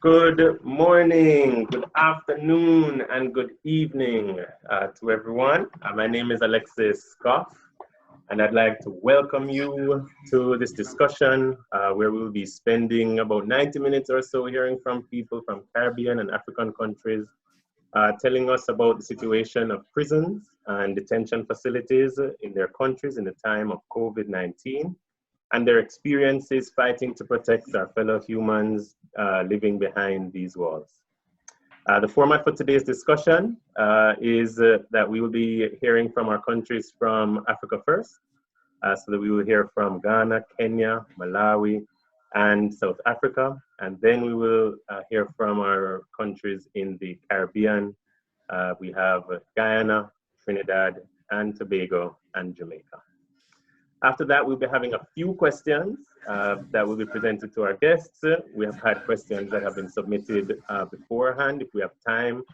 Good morning, good afternoon, and good evening to everyone. My name is Alexis Goff, and I'd like to welcome you to this discussion where we'll be spending about 90 minutes or so hearing from people from Caribbean and African countries, telling us about the situation of prisons and detention facilities in their countries in the time of COVID-19. And their experiences fighting to protect our fellow humans living behind these walls. The format for today's discussion is that we will be hearing from our countries from Africa first. So that we will hear from Ghana, Kenya, Malawi, and South Africa. And then we will hear from our countries in the Caribbean. We have Guyana, Trinidad, and Tobago, and Jamaica. After that, we'll be having a few questions that will be presented to our guests. We have had questions that have been submitted beforehand. If we have time,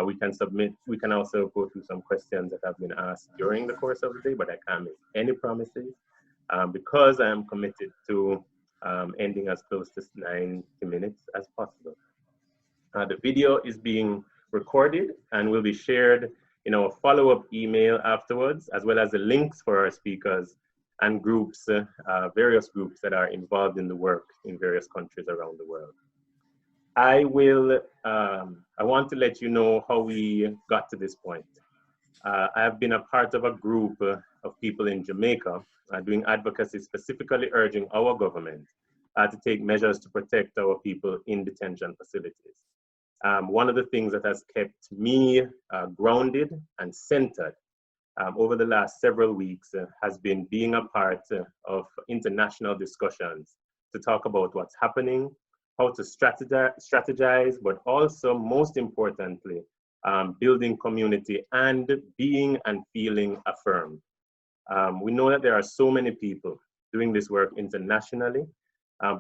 we can also go through some questions that have been asked during the course of the day, but I can't make any promises because I am committed to ending as close to 90 minutes as possible. The video is being recorded and will be shared in our follow-up email afterwards, as well as the links for our speakers and groups, various groups that are involved in the work in various countries around the world. I want to let you know how we got to this point. I have been a part of a group of people in Jamaica doing advocacy, specifically urging our government to take measures to protect our people in detention facilities. One of the things that has kept me grounded and centered over the last several weeks has been being a part of international discussions to talk about what's happening, how to strategize, but also most importantly, building community and being and feeling affirmed. We know that there are so many people doing this work internationally,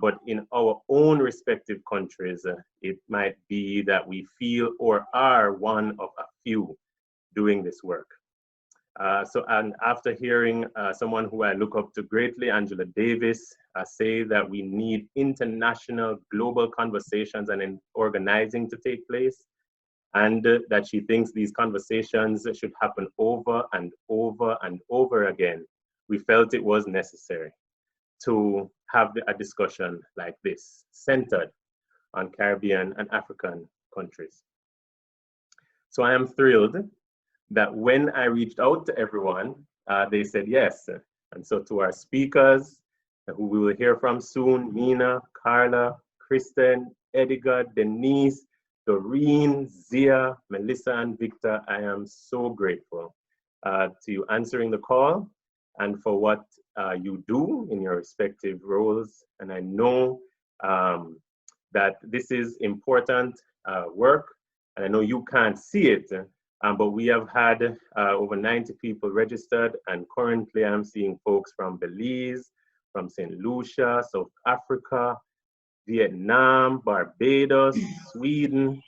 but in our own respective countries, it might be that we feel or are one of a few doing this work. And after hearing someone who I look up to greatly, Angela Davis, say that we need international global conversations and organizing to take place, and that she thinks these conversations should happen over and over and over again, we felt it was necessary to have a discussion like this, centered on Caribbean and African countries. So I am thrilled that when I reached out to everyone, they said yes. And so to our speakers, who we will hear from soon, Mina, Carla, Kristen, Edigah, Denise, Doreen, Zia, Mellissa, and Victor, I am so grateful to you answering the call and for what you do in your respective roles. And I know that this is important work, and I know you can't see it, but we have had over 90 people registered, and currently I'm seeing folks from Belize, from St. Lucia, South Africa, Vietnam, Barbados, Sweden,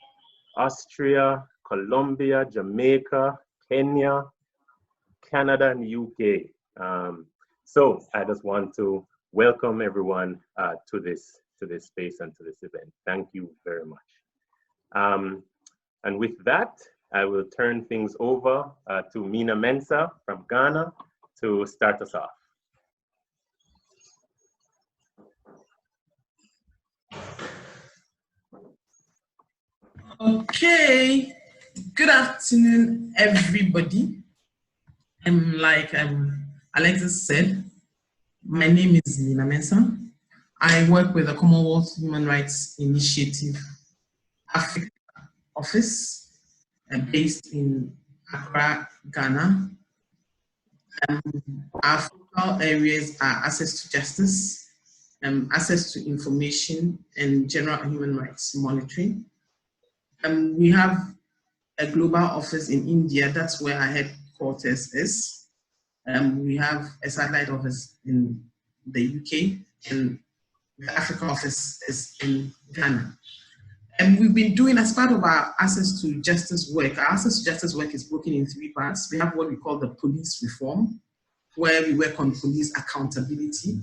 Austria, Colombia, Jamaica, Kenya, Canada, and UK. So I just want to welcome everyone to this space and to this event. Thank you very much. And with that, I will turn things over to Mina Mensah from Ghana to start us off. Okay, good afternoon, everybody. Like Alexis said, my name is Mina Mensah. I work with the Commonwealth Human Rights Initiative Africa office based in Accra, Ghana. Our focal areas are access to justice, access to information, and general human rights monitoring. We have a global office in India. That's where our headquarters is. We have a satellite office in the UK, and the Africa office is in Ghana. And we've been doing, as part of our access to justice work, our access to justice work is broken in three parts. We have what we call the police reform, where we work on police accountability.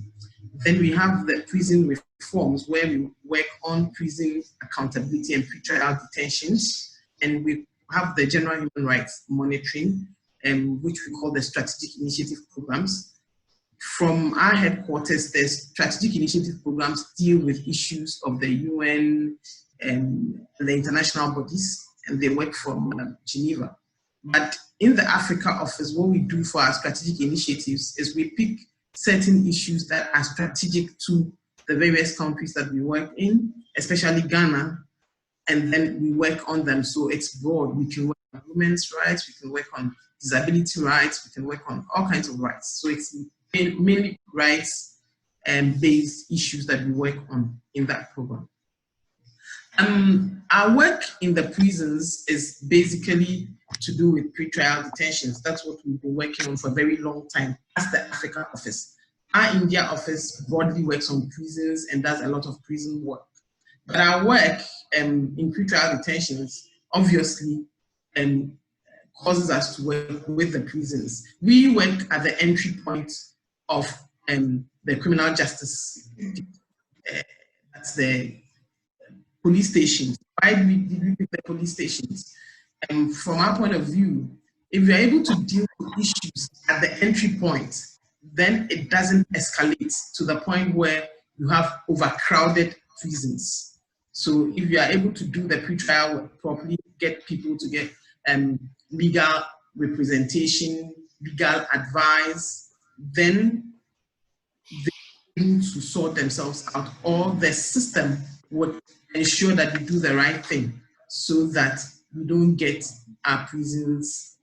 Then we have the prison reforms, where we work on prison accountability and pretrial detentions. And we have the general human rights monitoring, which we call the strategic initiative programs. From our headquarters, the strategic initiative programs deal with issues of the UN and the international bodies, and they work from Geneva. But in the Africa office, what we do for our strategic initiatives is we pick certain issues that are strategic to the various countries that we work in, especially Ghana, and then we work on them. So it's broad. We can work on women's rights, we can work on disability rights, we can work on all kinds of rights. So it's mainly rights and based issues that we work on in that program. Our work in the prisons is basically to do with pretrial detentions. That's what we've been working on for a very long time as the Africa office. Our India office broadly works on prisons and does a lot of prison work. But our work in pretrial detentions obviously causes us to work with the prisons. We work at the entry point of the criminal justice. That's the police stations. Why did we pick the police stations? From our point of view, if you're able to deal with issues at the entry point, then it doesn't escalate to the point where you have overcrowded prisons. So if you are able to do the pretrial work properly, get people to get legal representation, legal advice, then they're able to sort themselves out, or the system would ensure that we do the right thing so that we don't get our prisons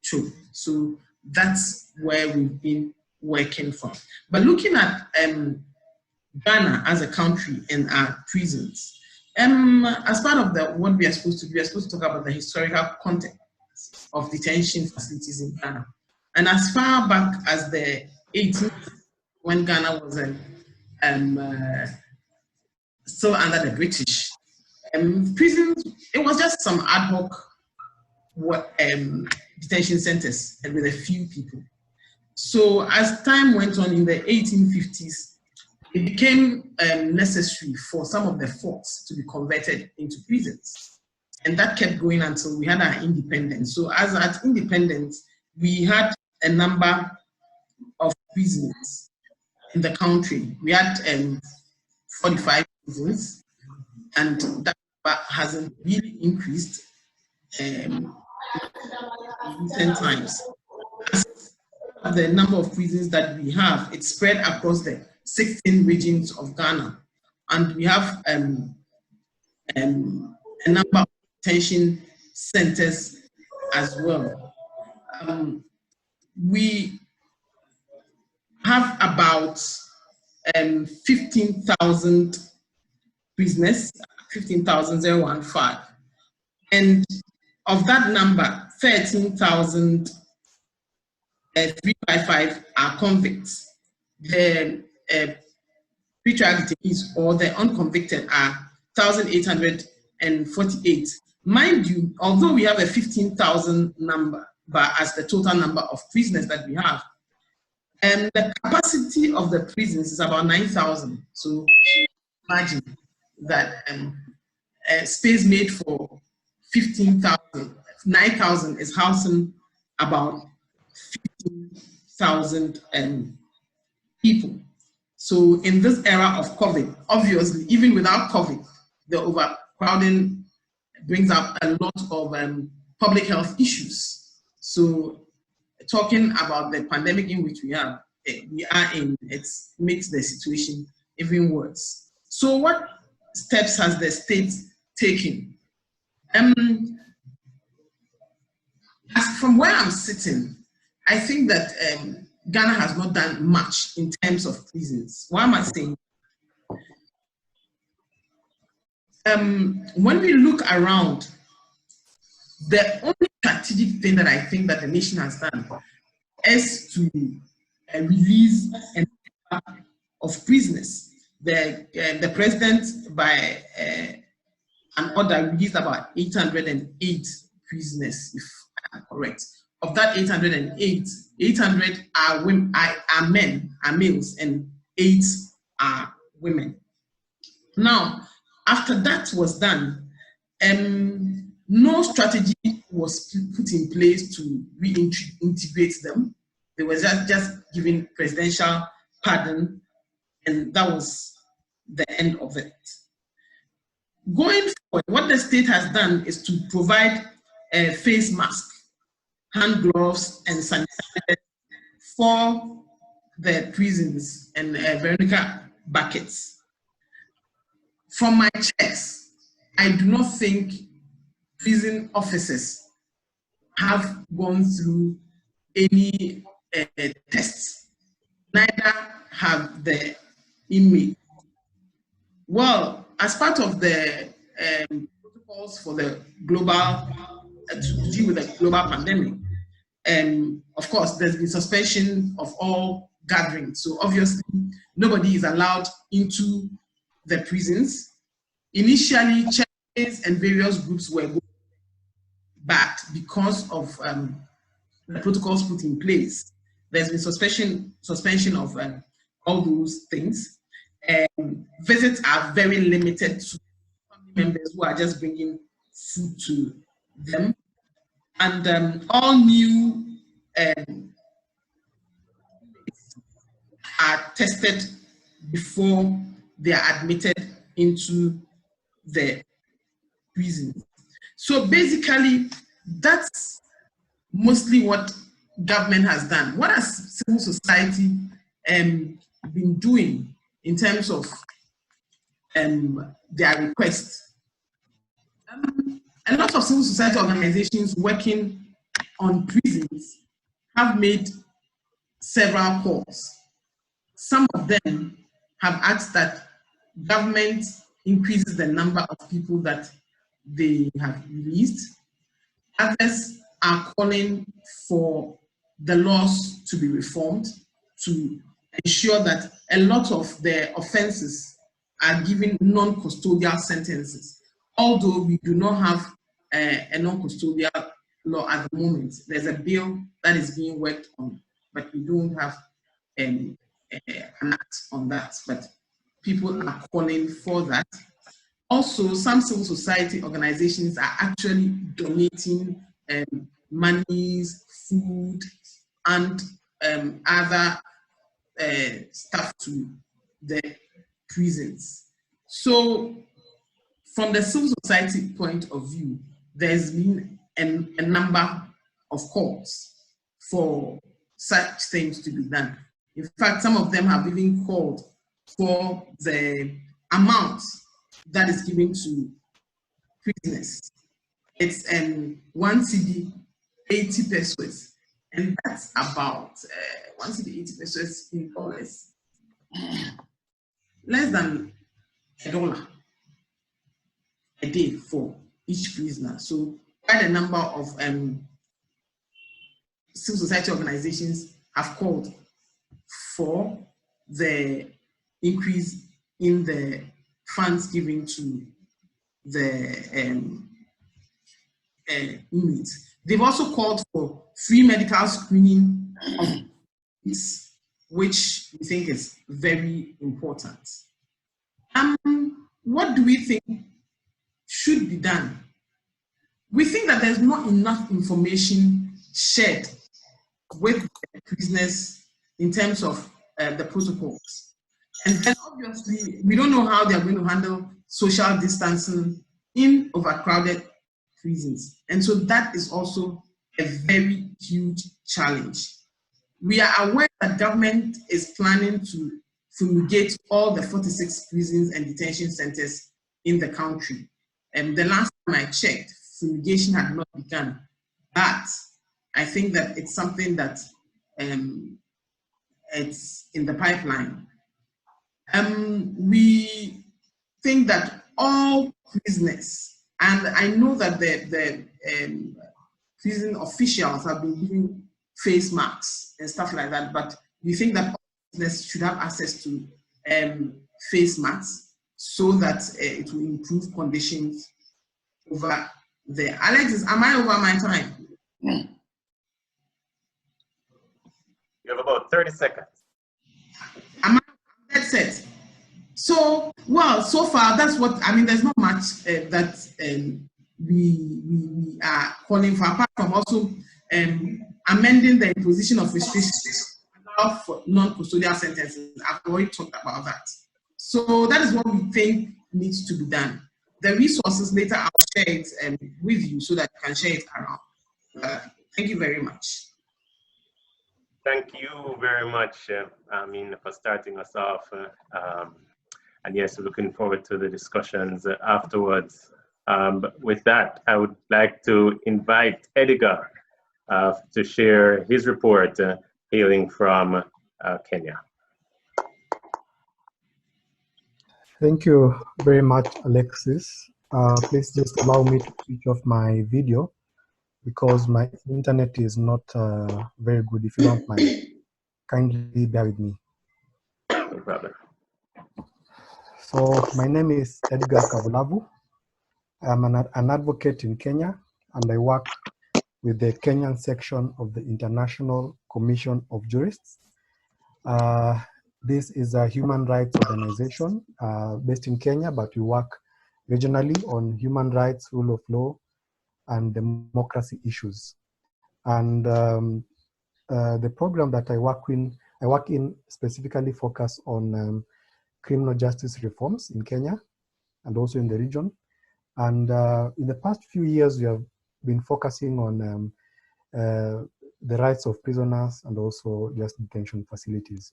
choked. So that's where we've been working from. But looking at Ghana as a country and our prisons, as part of what we are supposed to do, we are supposed to talk about the historical context of detention facilities in Ghana. And as far back as the 18th, when Ghana was still under the British, prisons, it was just some ad hoc detention centers and with a few people. So as time went on in the 1850s, it became necessary for some of the forts to be converted into prisons. And that kept going until we had our independence. So as at independence, we had a number of prisons in the country. We had 45 prisons, and that hasn't really increased in recent times. The number of prisons that we have, it's spread across the 16 regions of Ghana, and we have a number of detention centers as well. We have about 15,000 prisoners, 15,015, and of that number, 13,355 are convicts. The pretrial detainees or the unconvicted are 1,848. Mind you, although we have a 15,000 number, but as the total number of prisoners that we have, and the capacity of the prisons is about 9,000. So imagine that space made for 15,000, 9,000 is housing about 15,000 people. So in this era of COVID, obviously, even without COVID, the overcrowding brings up a lot of public health issues. So talking about the pandemic in which we are in, it makes the situation even worse. So what steps has the state taken? From where I'm sitting, I think that Ghana has not done much in terms of prisons. Why am I saying? When we look around, the only strategic thing that I think that the nation has done is to release a number of prisoners. The president, by an order, released about 808 prisoners, if I'm correct. Of that 808, 800 are women, are men, are males, and 8 are women. Now, after that was done, no strategy was put in place to reintegrate them. They were just given presidential pardon, and that was the end of it. Going forward, what the state has done is to provide a face mask, hand gloves, and sanitizer for the prisons and Veronica buckets. From my checks, I do not think prison officers have gone through any tests. Neither have the inmates. Well, as part of the protocols for the global, to deal with the global pandemic, of course, there's been suspension of all gatherings. So obviously, nobody is allowed into the prisons. Initially, churches and various groups were going back because of the protocols put in place. There's been suspension of all those things. Visits are very limited to family members who are just bringing food to them. And all new are tested before they are admitted into the prison. So basically, that's mostly what government has done. What has civil society been doing in terms of their requests? A lot of civil society organizations working on prisons have made several calls. Some of them have asked that government increases the number of people that they have released. Others are calling for the laws to be reformed to ensure that a lot of the offenses are given non-custodial sentences. Although we do not have a non-custodial law at the moment, there's a bill that is being worked on, but we don't have an act on that. But people are calling for that. Also, some civil society organizations are actually donating monies, food, and other stuff to the prisons. So, from the civil society point of view, there's been a number of calls for such things to be done. In fact, some of them have even called for the amount that is given to prisoners. It's 1 cedi, 80 pesos, and that's about 1 cedi, 80 pesos in dollars, less than $1 a day for each prisoner. So quite a number of civil society organizations have called for the increase in the funds given to the inmates. They've also called for free medical screening of inmates, which we think is very important. What do we think should be done? We think that there's not enough information shared with the prisoners in terms of the protocols. And then obviously, we don't know how they're going to handle social distancing in overcrowded prisons. And so that is also a very huge challenge. We are aware that government is planning to fumigate all the 46 prisons and detention centers in the country. And the last time I checked, fumigation had not begun. But I think that it's something that it's in the pipeline. We think that all prisoners, and I know that the prison officials have been giving face masks and stuff like that, but we think that all prisoners should have access to face masks so that it will improve conditions over there. Alexis, am I over my time? You have about 30 seconds. Am I set. So, well, so far, that's what, I mean, there's not much that we are calling for, apart from also amending the imposition of restrictions for non-custodial sentences. I've already talked about that. So that is what we think needs to be done. The resources later I'll share it with you so that you can share it around. Thank you very much. Thank you very much, for starting us off. And yes, we're looking forward to the discussions afterwards. But with that, I would like to invite Edigah to share his report hailing from Kenya. Thank you very much, Alexis. Please just allow me to switch off my video because my internet is not very good. If you don't mind, kindly bear with me. No problem. So my name is Edigah Kavulavu. I'm an advocate in Kenya, and I work with the Kenyan section of the International Commission of Jurists. This is a human rights organization based in Kenya, but we work regionally on human rights, rule of law, and democracy issues. And the program that I work in specifically focus on criminal justice reforms in Kenya and also in the region. And in the past few years, we have been focusing on the rights of prisoners and also just detention facilities.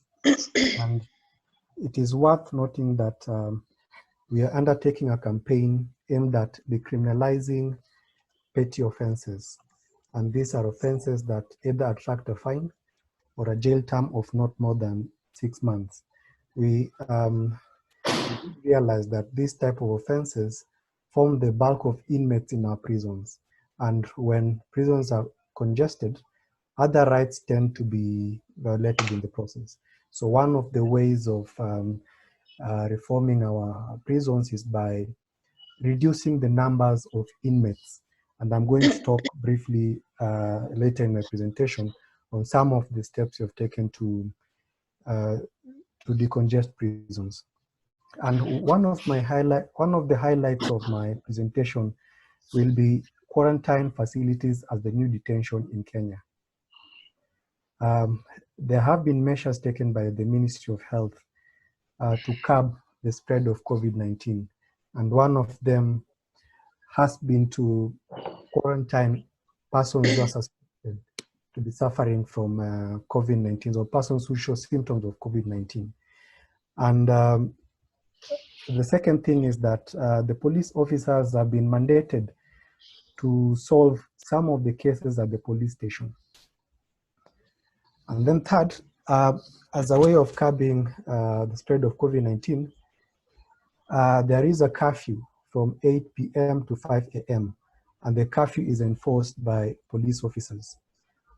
And it is worth noting that we are undertaking a campaign aimed at decriminalizing petty offenses. And these are offenses that either attract a fine or a jail term of not more than 6 months. We realize that these type of offenses form the bulk of inmates in our prisons. And when prisons are congested, other rights tend to be violated in the process. So one of the ways of reforming our prisons is by reducing the numbers of inmates. And I'm going to talk briefly later in my presentation on some of the steps we've taken to decongest prisons. And one of the highlights of my presentation will be quarantine facilities as the new detention in Kenya. There have been measures taken by the Ministry of Health to curb the spread of COVID-19. And one of them has been to quarantine persons who are suspected to be suffering from COVID-19 or persons who show symptoms of COVID-19. And the second thing is that the police officers have been mandated to solve some of the cases at the police station. And then third, as a way of curbing the spread of COVID-19, there is a curfew from 8 p.m. to 5 a.m. And the curfew is enforced by police officers.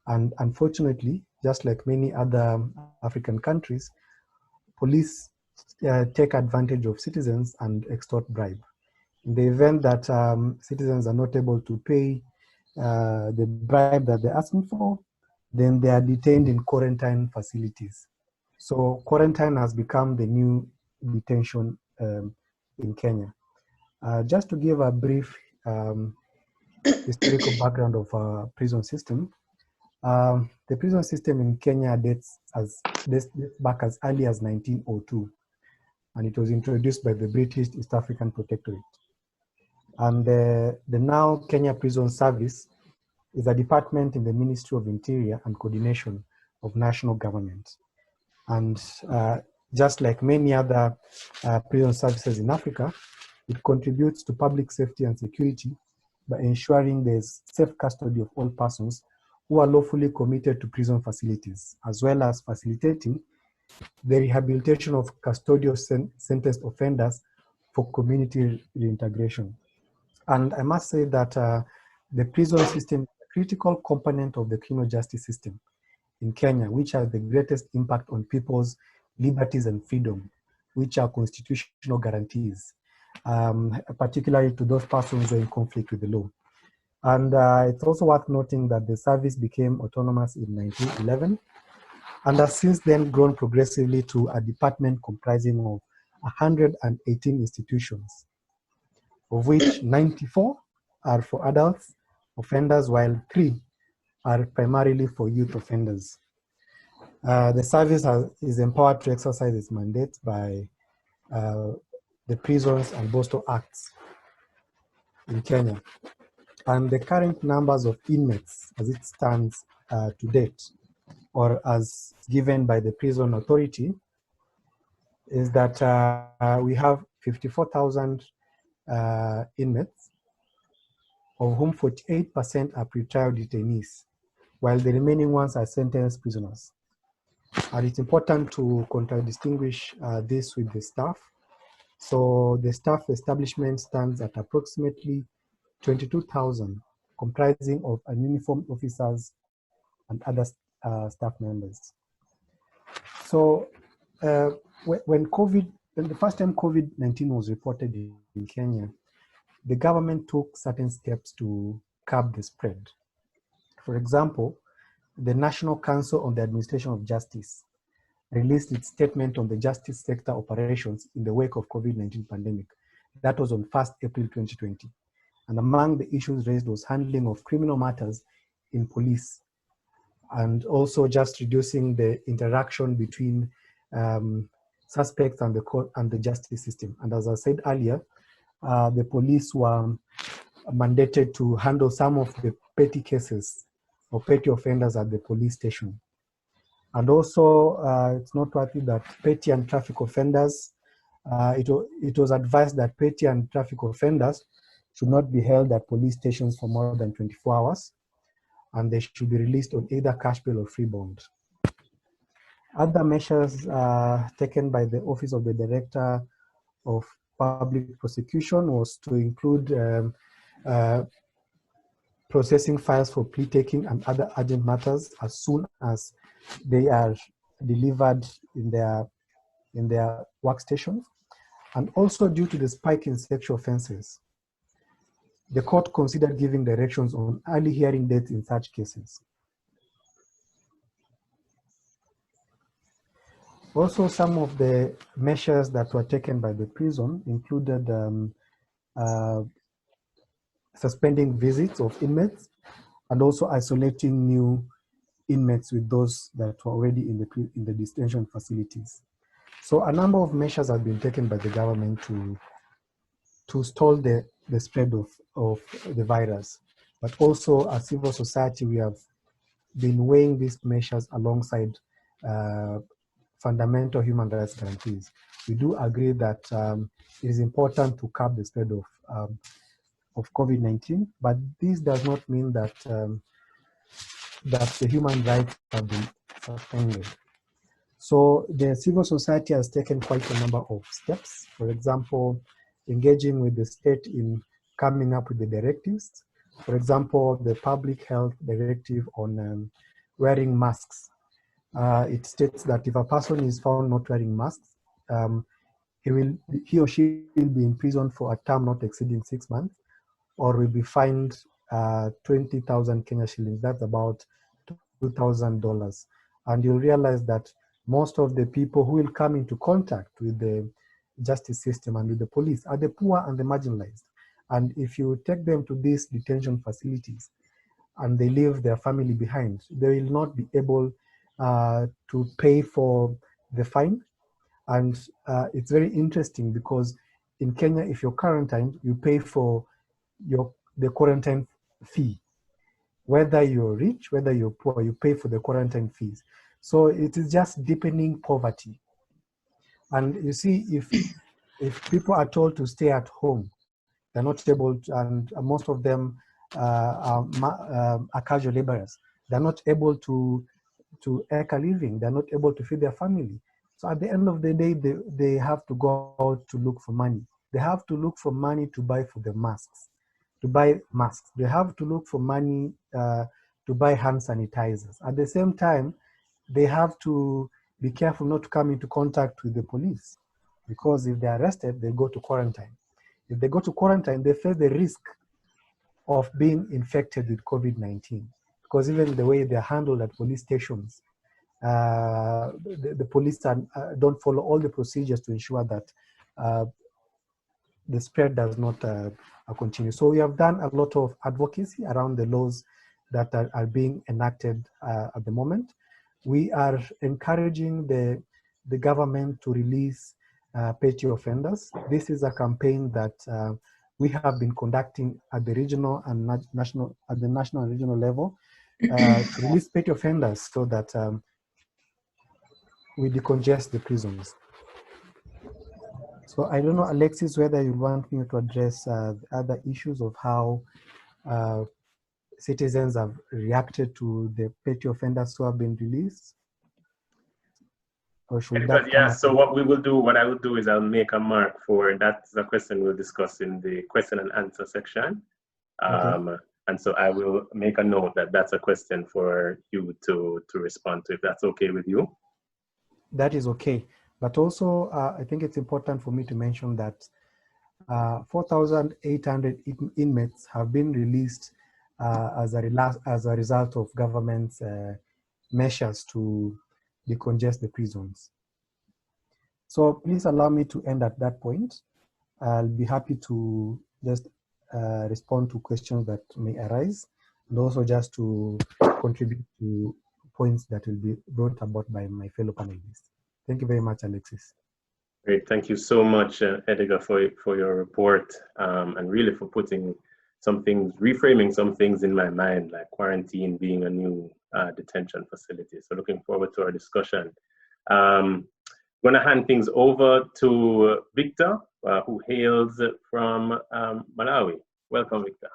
And unfortunately, just like many other African countries, police take advantage of citizens and extort bribe. In the event that citizens are not able to pay the bribe that they're asking for, then they are detained in quarantine facilities. So quarantine has become the new detention in Kenya. Just to give a brief historical background of our prison system, the prison system in Kenya dates back as early as 1902, and it was introduced by the British East African Protectorate. And the now Kenya Prison Service is a department in the Ministry of Interior and Coordination of National Government. And just like many other prison services in Africa, it contributes to public safety and security by ensuring there's safe custody of all persons who are lawfully committed to prison facilities, as well as facilitating the rehabilitation of custodial sentenced offenders for community reintegration. And I must say that the prison system is a critical component of the criminal justice system in Kenya, which has the greatest impact on people's liberties and freedom, which are constitutional guarantees, particularly to those persons who are in conflict with the law. And it's also worth noting that the service became autonomous in 1911, and has since then grown progressively to a department comprising of 118 institutions, of which 94 are for adults offenders, while 3 are primarily for youth offenders. The service is empowered to exercise its mandate by the Prisons and Bosto Acts in Kenya. And the current numbers of inmates as it stands to date, or as given by the Prison Authority, is that we have 54,000 inmates, of whom 48% are pretrial detainees, while the remaining ones are sentenced prisoners. And it's important to contradistinguish this with the staff. So the staff establishment stands at approximately 22,000, comprising of uniformed officers and other staff members. So when the first time COVID-19 was reported in Kenya, the government took certain steps to curb the spread. For example, the National Council on the Administration of Justice released its statement on the justice sector operations in the wake of COVID-19 pandemic. That was on 1st April 2020. And among the issues raised was handling of criminal matters in police, and also just reducing the interaction between suspects and the court and the justice system. And as I said earlier, the police were mandated to handle some of the petty cases or petty offenders at the police station. And also, it's noteworthy that petty and traffic offenders, it was advised that petty and traffic offenders should not be held at police stations for more than 24 hours, and they should be released on either cash bail or free bond. Other measures taken by the Office of the Director of Public Prosecution was to include processing files for plea taking and other urgent matters as soon as they are delivered in their workstations. And also, due to the spike in sexual offenses, the court considered giving directions on early hearing dates in such cases. Also, some of the measures that were taken by the prison included suspending visits of inmates and also isolating new inmates with those that were already in the detention facilities. So a number of measures have been taken by the government to stall the spread of the virus. But also as civil society, we have been weighing these measures alongside fundamental human rights guarantees. We do agree that it is important to curb the spread of COVID-19, but this does not mean that that the human rights have been suspended. So the civil society has taken quite a number of steps. For example, engaging with the state in coming up with the directives. For example, the public health directive on wearing masks. It states that if a person is found not wearing masks, he or she will be imprisoned for a term not exceeding 6 months, or will be fined 20,000 Kenya shillings. That's about $2,000. And you'll realize that most of the people who will come into contact with the justice system and with the police are the poor and the marginalized. And if you take them to these detention facilities and they leave their family behind, they will not be able to pay for the fine. And it's very interesting because in Kenya, if you're quarantined, you pay for the quarantine fee. Whether you're rich, whether you're poor, you pay for the quarantine fees. So it is just deepening poverty. And you see, if people are told to stay at home, they're not able to, and most of them are casual laborers. They're not able to make a living. They're not able to feed their family. So at the end of the day, they have to go out to look for money. They have to look for money to buy for the masks. To buy masks. They have to look for money to buy hand sanitizers. At the same time, they have to be careful not to come into contact with the police, because if they're arrested, they go to quarantine. If they go to quarantine, they face the risk of being infected with COVID-19, because even the way they're handled at police stations the police don't follow all the procedures to ensure that the spread does not continue. So we have done a lot of advocacy around the laws that are being enacted at the moment. We are encouraging the government to release petty offenders. This is a campaign that we have been conducting at the regional and national and regional level to release petty offenders so that we decongest the prisons. So I don't know, Alexis, whether you want me to address other issues of how citizens have reacted to the petty offenders who have been released. Or should that yeah, so what I will do is I'll make a mark for that's a question we'll discuss in the question and answer section. Okay. And so I will make a note that that's a question for you to respond to, if that's okay with you. That is okay. But also, I think it's important for me to mention that 4,800 inmates have been released as a result of government's measures to decongest the prisons. So please allow me to end at that point. I'll be happy to just respond to questions that may arise, and also just to contribute to points that will be brought about by my fellow panelists. Thank you very much, Alexis. Great, thank you so much, Edigah, for your report, and really for putting some things, reframing some things in my mind, like quarantine being a new detention facility. So looking forward to our discussion. I'm going to hand things over to Victor, who hails from Malawi. Welcome, Victor.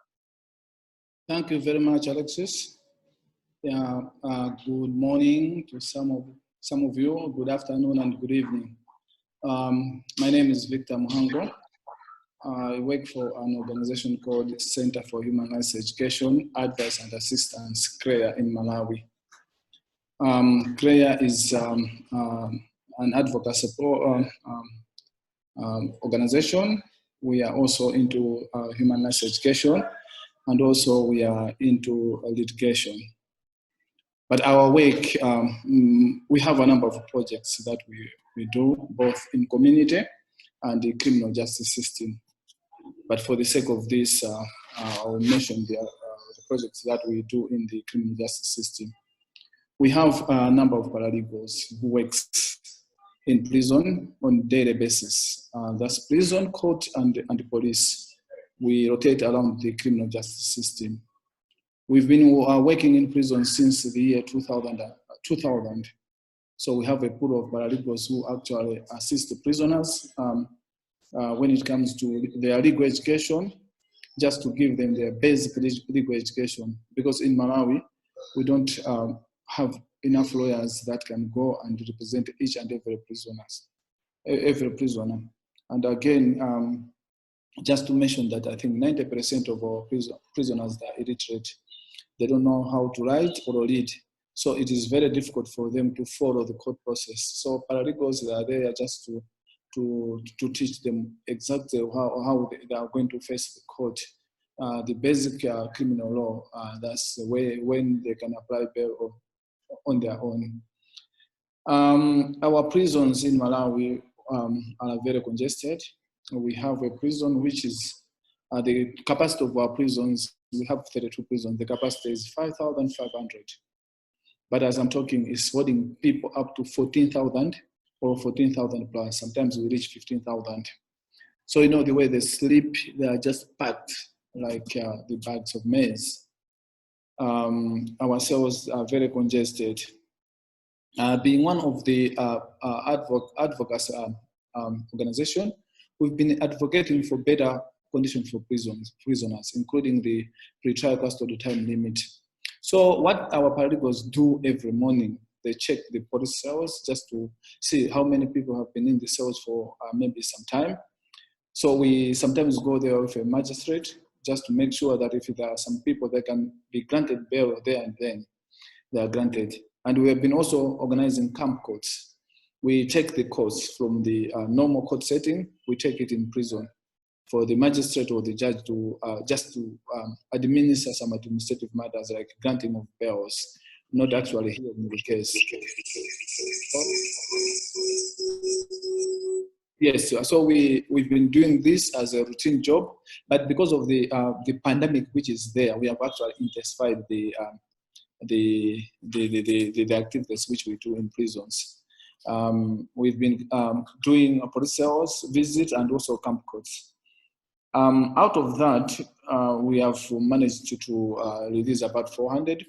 Thank you very much, Alexis. Yeah, good morning to some of you. Good afternoon and good evening. My name is Victor Mhango. I work for an organization called Center for Human Rights Education, Advice and Assistance, CREA, in Malawi. CREA is an advocacy organization. We are also into human rights education, and also we are into litigation. But our work, we have a number of projects that we do, both in community and the criminal justice system. But for the sake of this, I'll mention the projects that we do in the criminal justice system. We have a number of paralegals who work in prison on a daily basis. That's prison, court, and the police. We rotate around the criminal justice system. We've been working in prison since the year 2000. So we have a pool of paralegals who actually assist the prisoners when it comes to their legal education, just to give them their basic legal education. Because in Malawi, we don't have enough lawyers that can go and represent each and every prisoner. And again, just to mention that I think 90% of our prisoners are illiterate. They don't know how to write or read. So it is very difficult for them to follow the court process. So paralegals are there just to teach them exactly how they are going to face the court. The basic criminal law, that's the way when they can apply bail on their own. Our prisons in Malawi are very congested. We have a prison which is the capacity of our prisons. We have 32 prisons. The capacity is 5,500. But as I'm talking, it's holding people up to 14,000 or 14,000 plus. Sometimes we reach 15,000. So you know the way they sleep, they are just packed like the bags of maize. Our cells are very congested. Being one of the advocacy organization, we've been advocating for better conditions for prisoners, including the pre-trial custody time limit. So what our paralegals do every morning, they check the police cells just to see how many people have been in the cells for maybe some time. So we sometimes go there with a magistrate just to make sure that if there are some people that can be granted bail there and then, they are granted. And we have been also organizing camp courts. We take the courts from the normal court setting, we take it in prison for the magistrate or the judge to just to administer some administrative matters like granting of bails. not actually hearing the case. Yes, so we've been doing this as a routine job, but because of the pandemic which is there, we have actually intensified the activities which we do in prisons. We've been doing police cells, visits, and also camp courts. Out of that, we have managed to release about 400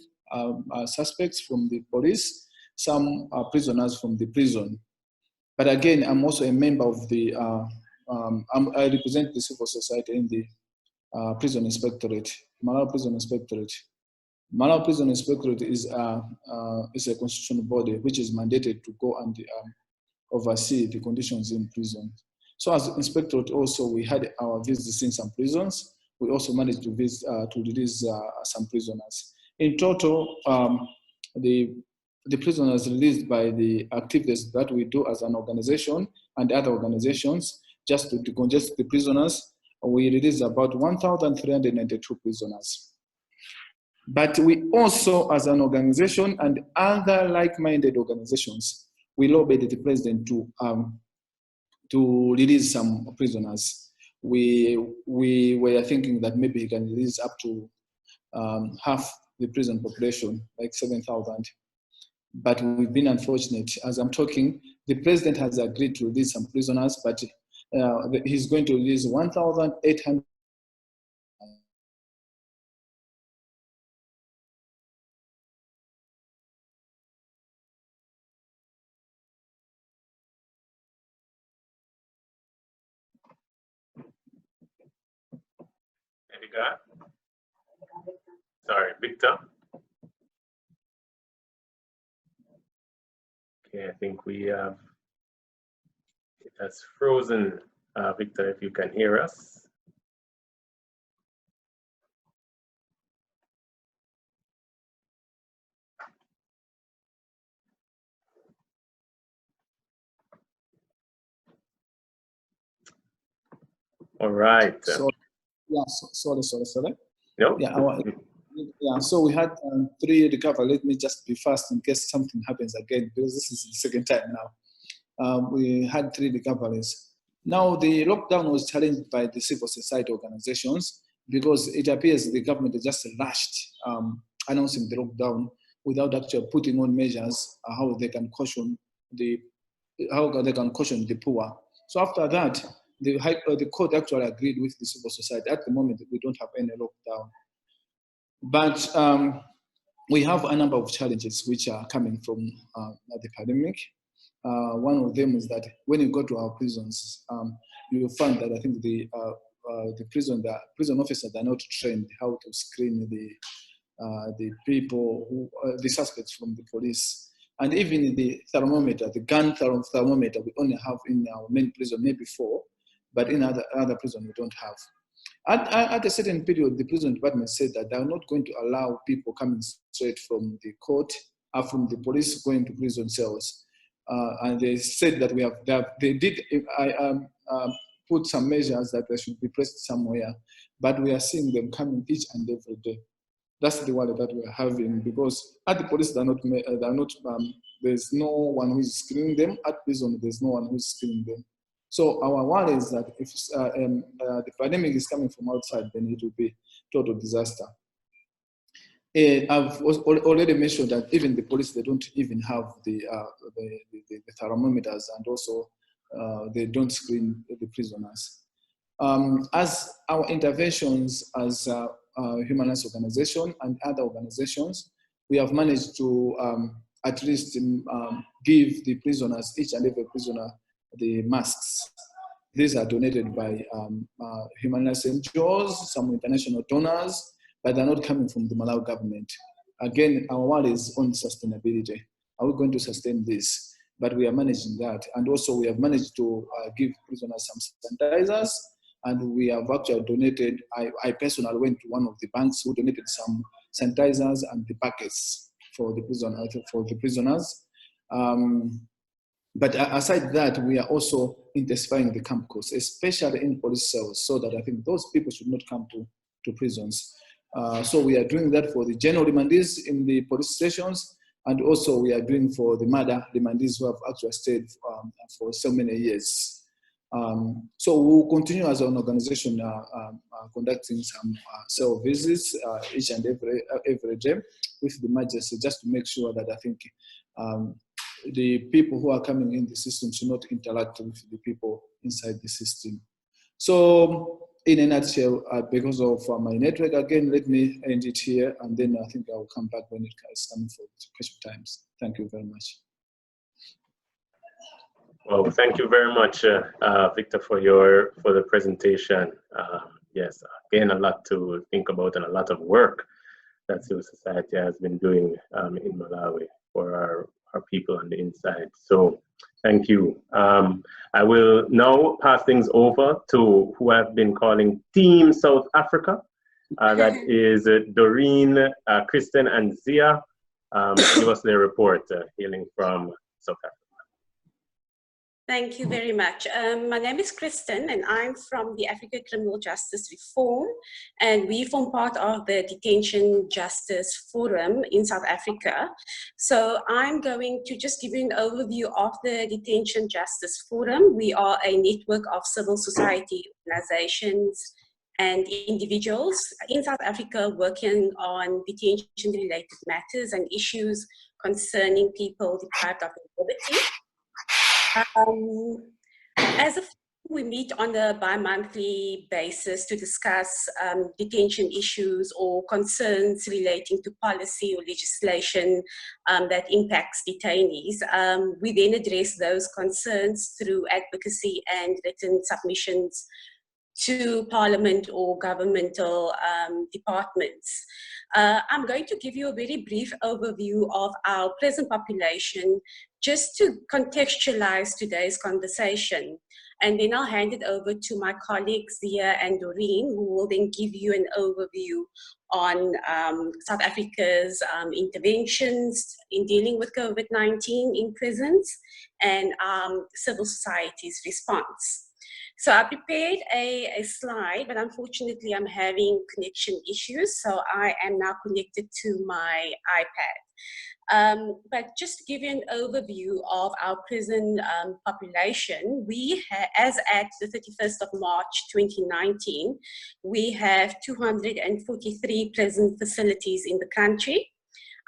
suspects from the police, some prisoners from the prison. But again, I'm also a member of the, I represent the civil society in the prison inspectorate, Malawi Prison Inspectorate. Malawi Prison Inspectorate is a constitutional body which is mandated to go and oversee the conditions in prison. So as inspectorate also, we had our visits in some prisons. We also managed to visit, to release some prisoners. In total, the prisoners released by the activities that we do as an organization and other organizations, just to decongest the prisoners, we released about 1,392 prisoners. But we also, as an organization and other like-minded organizations, we lobbied the president to release some prisoners. We were thinking that maybe he can release up to half the prison population, like 7,000. But we've been unfortunate. As I'm talking, the president has agreed to release some prisoners, but he's going to release 1,800. Edigah? Sorry, Victor? Okay, I think we have, it has frozen. Victor, if you can hear us. All right. So, yeah, sorry. No? Yeah, so we had 3 recovery. Let me just be fast in case something happens again, because this is the second time now. We had 3 recoveries. Now, the lockdown was challenged by the civil society organizations because it appears the government just rushed announcing the lockdown without actually putting on measures how they can caution the poor. So after that, the court actually agreed with the civil society. At the moment, we don't have any lockdown. But we have a number of challenges which are coming from the pandemic. One of them is that when you go to our prisons, you will find that I think the prison officers are not trained how to screen the people who the suspects from the police. And even the thermometer, the gun thermometer, we only have in our main prison, maybe 4, but in other prison we don't have. At a certain period, the prison department said that they are not going to allow people coming straight from the court or from the police going to prison cells. And they said that they did put some measures that they should be placed somewhere, but we are seeing them coming each and every day. That's the worry that we are having, because at the police there's no one who is screening them. At prison, there's no one who is screening them. So our worry is that if the pandemic is coming from outside, then it will be total disaster. I've already mentioned that even the police, they don't even have the thermometers, and also they don't screen the prisoners. As our interventions as human rights organization and other organizations, we have managed to at least give the prisoners, each and every prisoner, the masks. These are donated by human rights NGOs, some international donors, but they're not coming from the Malawi government. Again, our worry is on sustainability. Are we going to sustain this? But we are managing that. And also we have managed to give prisoners some sanitizers, and we have actually donated, I personally went to one of the banks who donated some sanitizers and the packets for the prisoners. But aside that, we are also intensifying the camp course, especially in police cells, so that I think those people should not come to prisons. So we are doing that for the general remandees in the police stations, And also we are doing for the mother, the remandees who have actually stayed for so many years. So we'll continue as an organization conducting some cell visits each and every day with the majesty, just to make sure that I think the people who are coming in the system should not interact with the people inside the system. So in a nutshell, because of my network, again, let me end it here, and then I think I will come back when it is coming for question times. Thank you very much. Well, thank you very much, Victor, for the presentation. Yes, again, a lot to think about and a lot of work that civil society has been doing in Malawi for our people on the inside. So thank you. I will now pass things over to who I've been calling Team South Africa. That is Doreen, Kristen, and Zia. Give us their report hailing from South Africa. Thank you very much. My name is Kristen, and I'm from the Africa Criminal Justice Reform, and we form part of the Detention Justice Forum in South Africa. So I'm going to just give you an overview of the Detention Justice Forum. We are a network of civil society organizations and individuals in South Africa working on detention-related matters and issues concerning people deprived of liberty. As a we meet on a bi-monthly basis to discuss detention issues or concerns relating to policy or legislation that impacts detainees. We then address those concerns through advocacy and written submissions to Parliament or governmental departments. I'm going to give you a very brief overview of our present population just to contextualize today's conversation. And then I'll hand it over to my colleagues Zia and Doreen, who will then give you an overview on South Africa's interventions in dealing with COVID-19 in prisons and civil society's response. So I prepared a slide, but unfortunately I'm having connection issues, so I am now connected to my iPad. But just to give you an overview of our prison population, we as at the 31st of March 2019, we have 243 prison facilities in the country.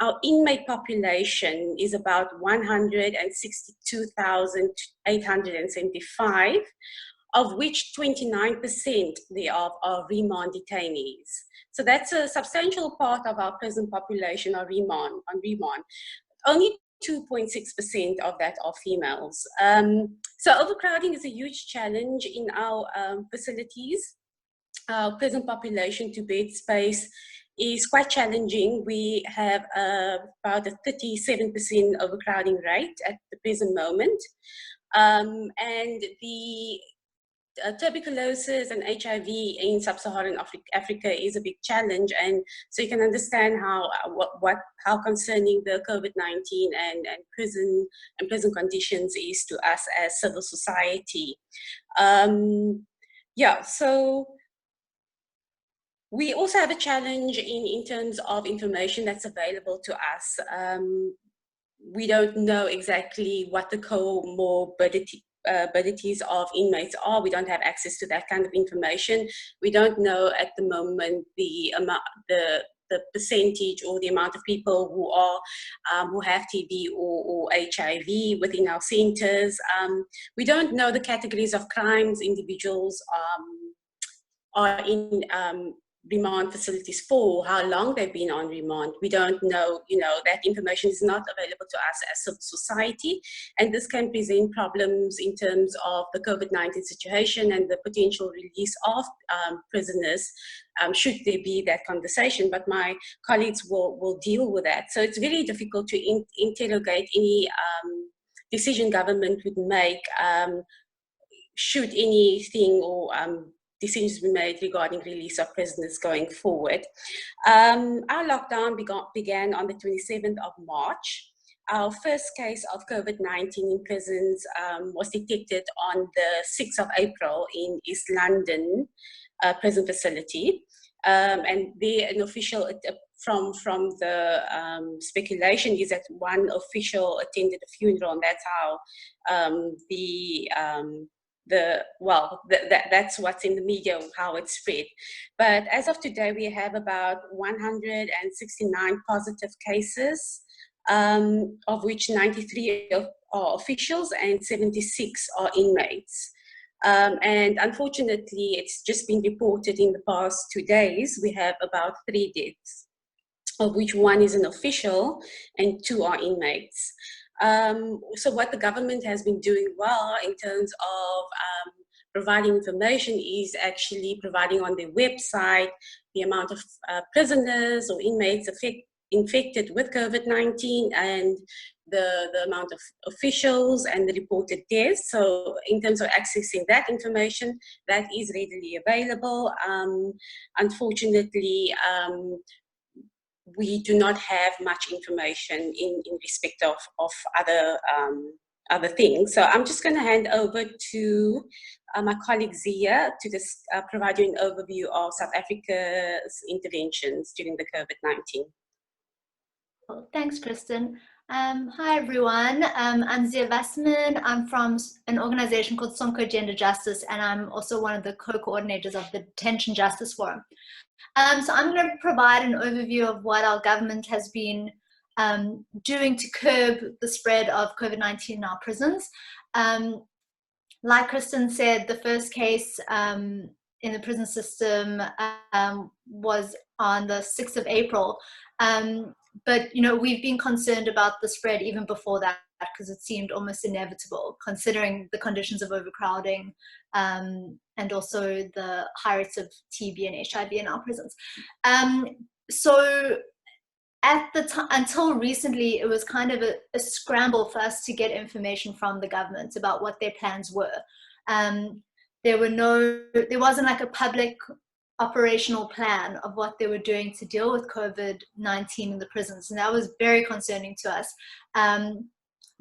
Our inmate population is about 162,875, of which 29% thereof are remand detainees. So that's a substantial part of our prison population are remand. Only 2.6% of that are females. So overcrowding is a huge challenge in our facilities. Our prison population to bed space is quite challenging. We have about a 37% overcrowding rate at the present moment. And the tuberculosis and HIV in sub-Saharan Africa is a big challenge, and so you can understand how concerning the COVID-19 and prison conditions is to us as civil society. Yeah, so we also have a challenge in terms of information that's available to us. We don't know exactly what the comorbidities of inmates are. We don't have access to that kind of information. We don't know at the moment the percentage or the amount of people who have TB or HIV within our centers. We don't know the categories of crimes individuals are in remand facilities for, how long they've been on remand. We don't know, that information is not available to us as a society, and this can present problems in terms of the COVID-19 situation and the potential release of prisoners, should there be that conversation, but my colleagues will deal with that. So it's very difficult to interrogate any decision government would make should anything or decisions be made regarding release of prisoners going forward. Our lockdown began on the 27th of March. Our first case of COVID-19 in prisons was detected on the 6th of April in East London prison facility. And there an official from the speculation is that one official attended a funeral, and that's how that's what's in the media, how it's spread. But as of today, we have about 169 positive cases, of which 93 are officials and 76 are inmates. And unfortunately, it's just been reported in the past 2 days, we have about 3 deaths, of which 1 is an official and 2 are inmates. So what the government has been doing well in terms of providing information is actually providing on their website the amount of prisoners or inmates infected with COVID-19 and the amount of officials and the reported deaths. So in terms of accessing that information, that is readily available. Unfortunately, we do not have much information in respect of other things. So I'm just going to hand over to my colleague Zia to just provide you an overview of South Africa's interventions during the COVID-19. Well, thanks, Kristen. Hi, everyone. I'm Zia Wasserman. I'm from an organization called Sonko Gender Justice, and I'm also one of the co-coordinators of the Detention Justice Forum. So I'm going to provide an overview of what our government has been doing to curb the spread of COVID-19 in our prisons. Like Kristen said, the first case in the prison system was on the 6th of April. But, we've been concerned about the spread even before that, because it seemed almost inevitable, considering the conditions of overcrowding and also the high rates of TB and HIV in our prisons. So at the time, until recently, it was kind of a scramble for us to get information from the government about what their plans were. There wasn't like a public operational plan of what they were doing to deal with COVID-19 in the prisons. And that was very concerning to us,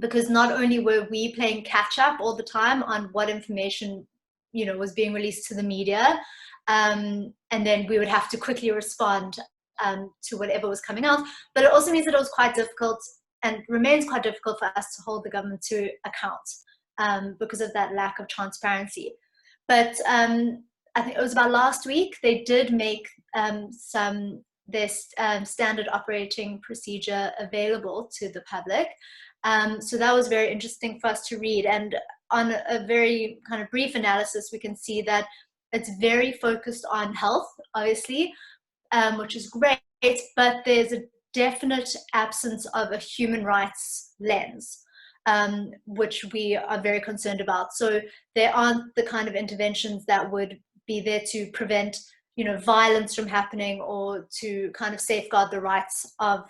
because not only were we playing catch up all the time on what information, was being released to the media, and then we would have to quickly respond to whatever was coming out, but it also means that it was quite difficult and remains quite difficult for us to hold the government to account because of that lack of transparency. But I think it was about last week, they did make their standard operating procedure available to the public. So that was very interesting for us to read. And on a very kind of brief analysis, we can see that it's very focused on health, obviously, which is great, but there's a definite absence of a human rights lens, which we are very concerned about. So there aren't the kind of interventions that would be there to prevent, violence from happening or to kind of safeguard the rights of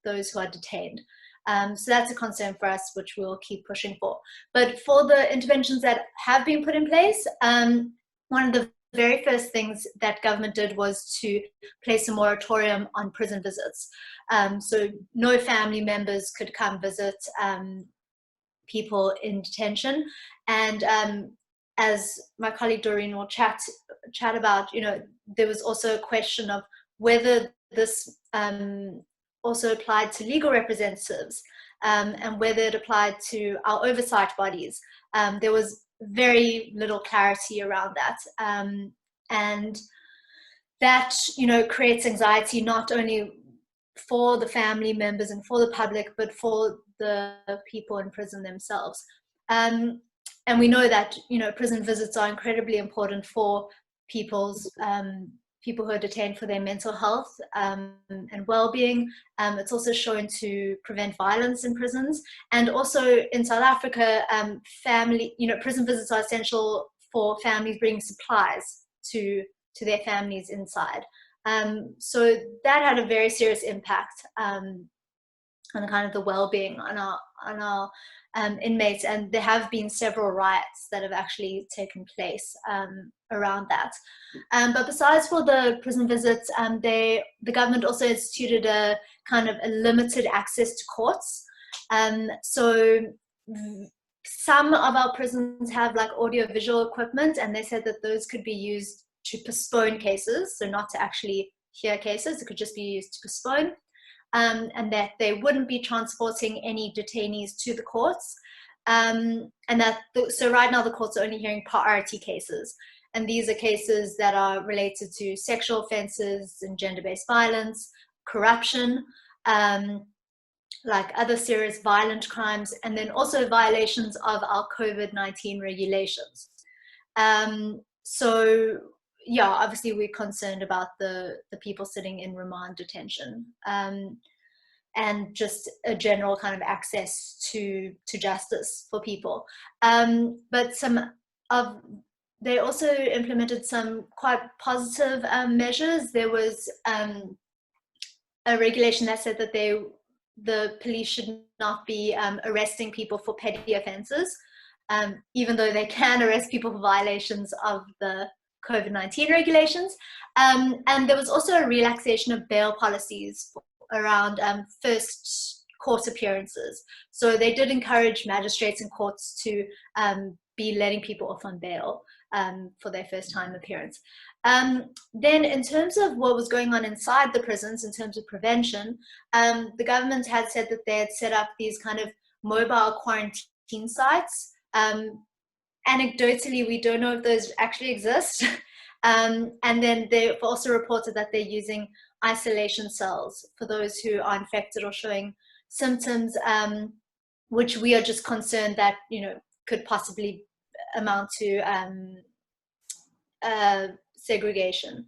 those who are detained. So that's a concern for us, which we'll keep pushing for. But for the interventions that have been put in place, one of the very first things that government did was to place a moratorium on prison visits. So no family members could come visit people in detention. And as my colleague Doreen will chat about, there was also a question of whether this also applied to legal representatives and whether it applied to our oversight bodies. There was very little clarity around that. And that, creates anxiety not only for the family members and for the public, but for the people in prison themselves. And we know that, prison visits are incredibly important for people who are detained for their mental health and well-being. It's also shown to prevent violence in prisons. And also in South Africa, prison visits are essential for families bringing supplies to their families inside. So that had a very serious impact on kind of the well-being on our inmates, and there have been several riots that have actually taken place around that. But besides for the prison visits, the government also instituted a kind of a limited access to courts. So some of our prisons have like audio-visual equipment, and they said that those could be used to postpone cases, so not to actually hear cases. It could just be used to postpone, and that they wouldn't be transporting any detainees to the courts. And that, so right now the courts are only hearing priority cases. And these are cases that are related to sexual offenses and gender-based violence, corruption, like other serious violent crimes, and then also violations of our COVID-19 regulations. So yeah, obviously we're concerned about the people sitting in remand detention, and just a general kind of access to justice for people. But they also implemented some quite positive measures. There was a regulation that said that the police should not be arresting people for petty offenses, even though they can arrest people for violations of the COVID-19 regulations. And there was also a relaxation of bail policies around first court appearances. So they did encourage magistrates and courts to be letting people off on bail for their first time appearance. Then in terms of what was going on inside the prisons in terms of prevention, the government had said that they had set up these kind of mobile quarantine sites. Anecdotally, we don't know if those actually exist. And then they've also reported that they're using isolation cells for those who are infected or showing symptoms, which we are just concerned that, you know, could possibly amount to segregation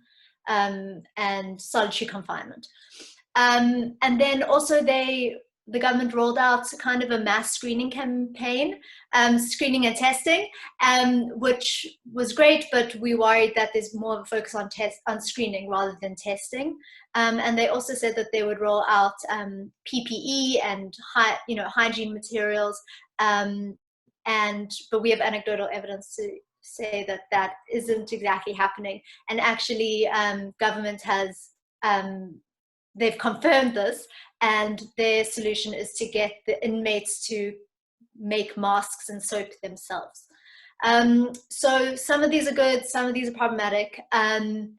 and solitary confinement. And then also the government rolled out kind of a mass screening campaign, screening and testing, which was great, but we worried that there's more of a focus on screening rather than testing. And they also said that they would roll out PPE and hygiene materials, but we have anecdotal evidence to say that that isn't exactly happening. And actually, government has they've confirmed this, and their solution is to get the inmates to make masks and soap themselves. So some of these are good, some of these are problematic, and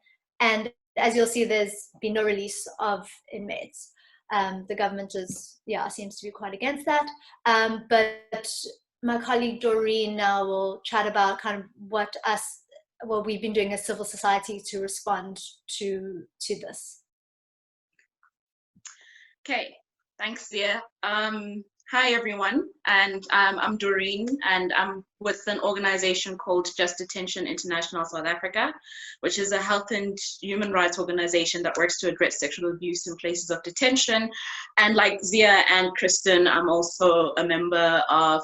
as you'll see, there's been no release of inmates. The government seems to be quite against that, but my colleague Doreen now will chat about kind of what we've been doing as civil society to respond to this. Okay, thanks, Zia. Hi, everyone, and I'm Doreen, and I'm with an organization called Just Detention International South Africa, which is a health and human rights organization that works to address sexual abuse in places of detention. And like Zia and Kristen, I'm also a member of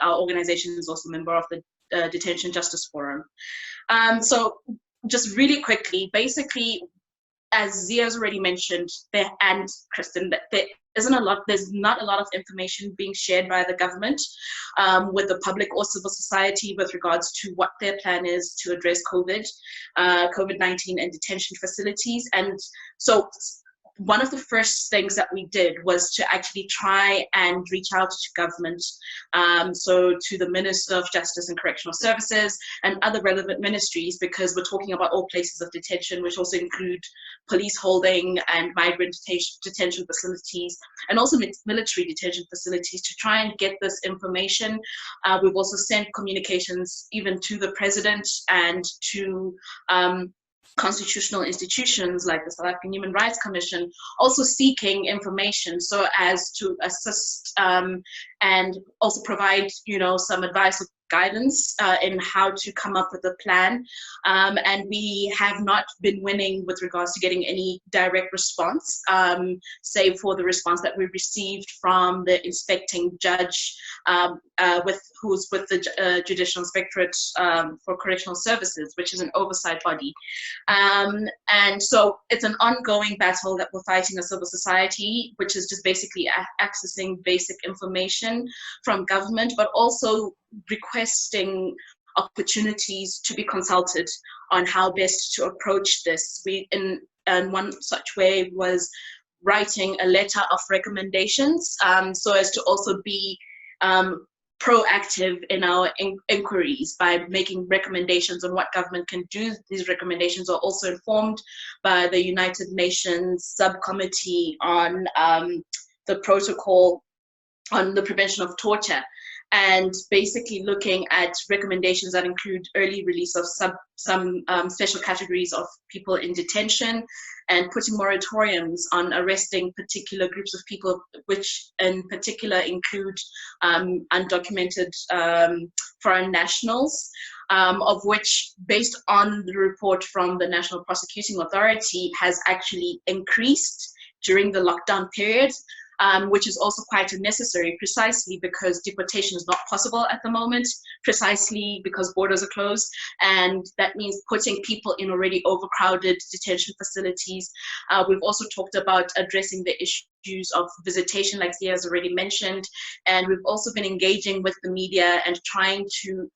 our organization is also a member of the Detention Justice Forum. So just really quickly, basically, as Zia's already mentioned, and Kristen, that there's not a lot of information being shared by the government with the public or civil society with regards to what their plan is to address COVID-19 and detention facilities. And so one of the first things that we did was to actually try and reach out to government, so to the Minister of Justice and Correctional Services and other relevant ministries, because we're talking about all places of detention, which also include police holding and migrant detention facilities, and also military detention facilities, to try and get this information. We've also sent communications even to the President and to constitutional institutions like the South African Human Rights Commission, also seeking information so as to assist and also provide, some advice or guidance in how to come up with a plan. And we have not been winning with regards to getting any direct response, save for the response that we received from the inspecting judge, who's with the Judicial Inspectorate for Correctional Services, which is an oversight body. And so it's an ongoing battle that we're fighting as civil society, which is just basically accessing basic information from government, but also requesting opportunities to be consulted on how best to approach this. And one such way was writing a letter of recommendations, so as to also be proactive in our inquiries by making recommendations on what government can do. These recommendations are also informed by the United Nations subcommittee on the protocol on the prevention of torture, and basically looking at recommendations that include early release of some special categories of people in detention, and putting moratoriums on arresting particular groups of people, which in particular include undocumented foreign nationals, of which, based on the report from the National Prosecuting Authority, has actually increased during the lockdown period. Which is also quite unnecessary, precisely because deportation is not possible at the moment, precisely because borders are closed, and that means putting people in already overcrowded detention facilities. We've also talked about addressing the issues of visitation, like Zia has already mentioned, and we've also been engaging with the media and trying to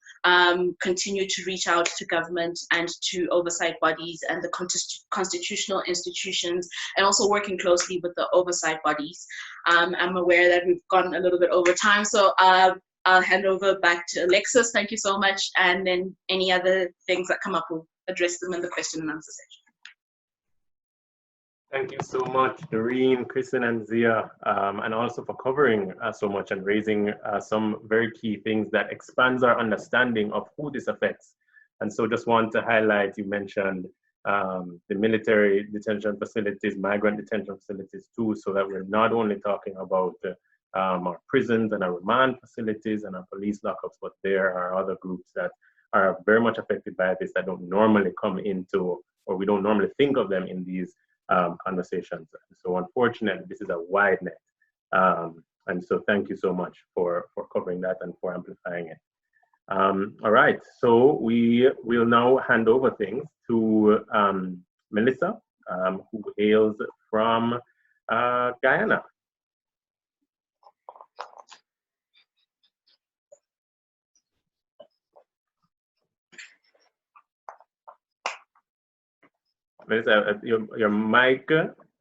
continue to reach out to government and to oversight bodies and the constitutional institutions, and also working closely with the oversight bodies. I'm aware that we've gone a little bit over time, so I'll hand over back to Alexis. Thank you so much. And then any other things that come up, we'll address them in the question and answer section. Thank you so much, Doreen, Kristen, and Zia, and also for covering so much and raising some very key things that expands our understanding of who this affects. And so just want to highlight, you mentioned the military detention facilities, migrant detention facilities too, so that we're not only talking about our prisons and our remand facilities and our police lockups, but there are other groups that are very much affected by this that don't normally come into, or we don't normally think of them in these conversations. So unfortunately, this is a wide net. And so thank you so much for covering that and for amplifying it. All right, so we will now hand over things to Mellissa, who hails from Guyana. Mellissa, your mic,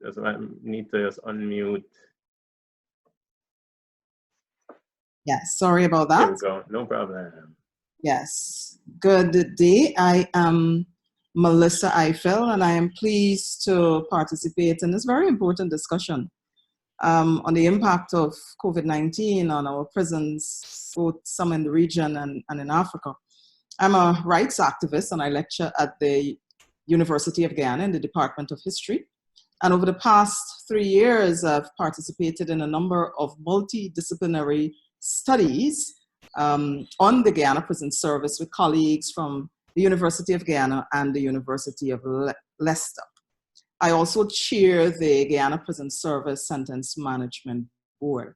just need to just unmute. Yes, sorry about that. There we go, no problem. Yes, good day. I am Mellissa Ifill, and I am pleased to participate in this very important discussion on the impact of COVID-19 on our prisons, both some in the region and in Africa. I'm a rights activist, and I lecture at the University of Guyana in the Department of History. And over the past 3 years, I've participated in a number of multidisciplinary studies on the Guyana prison service with colleagues from the University of Guyana and the University of Leicester. I also chair the Guyana Prison Service Sentence Management Board.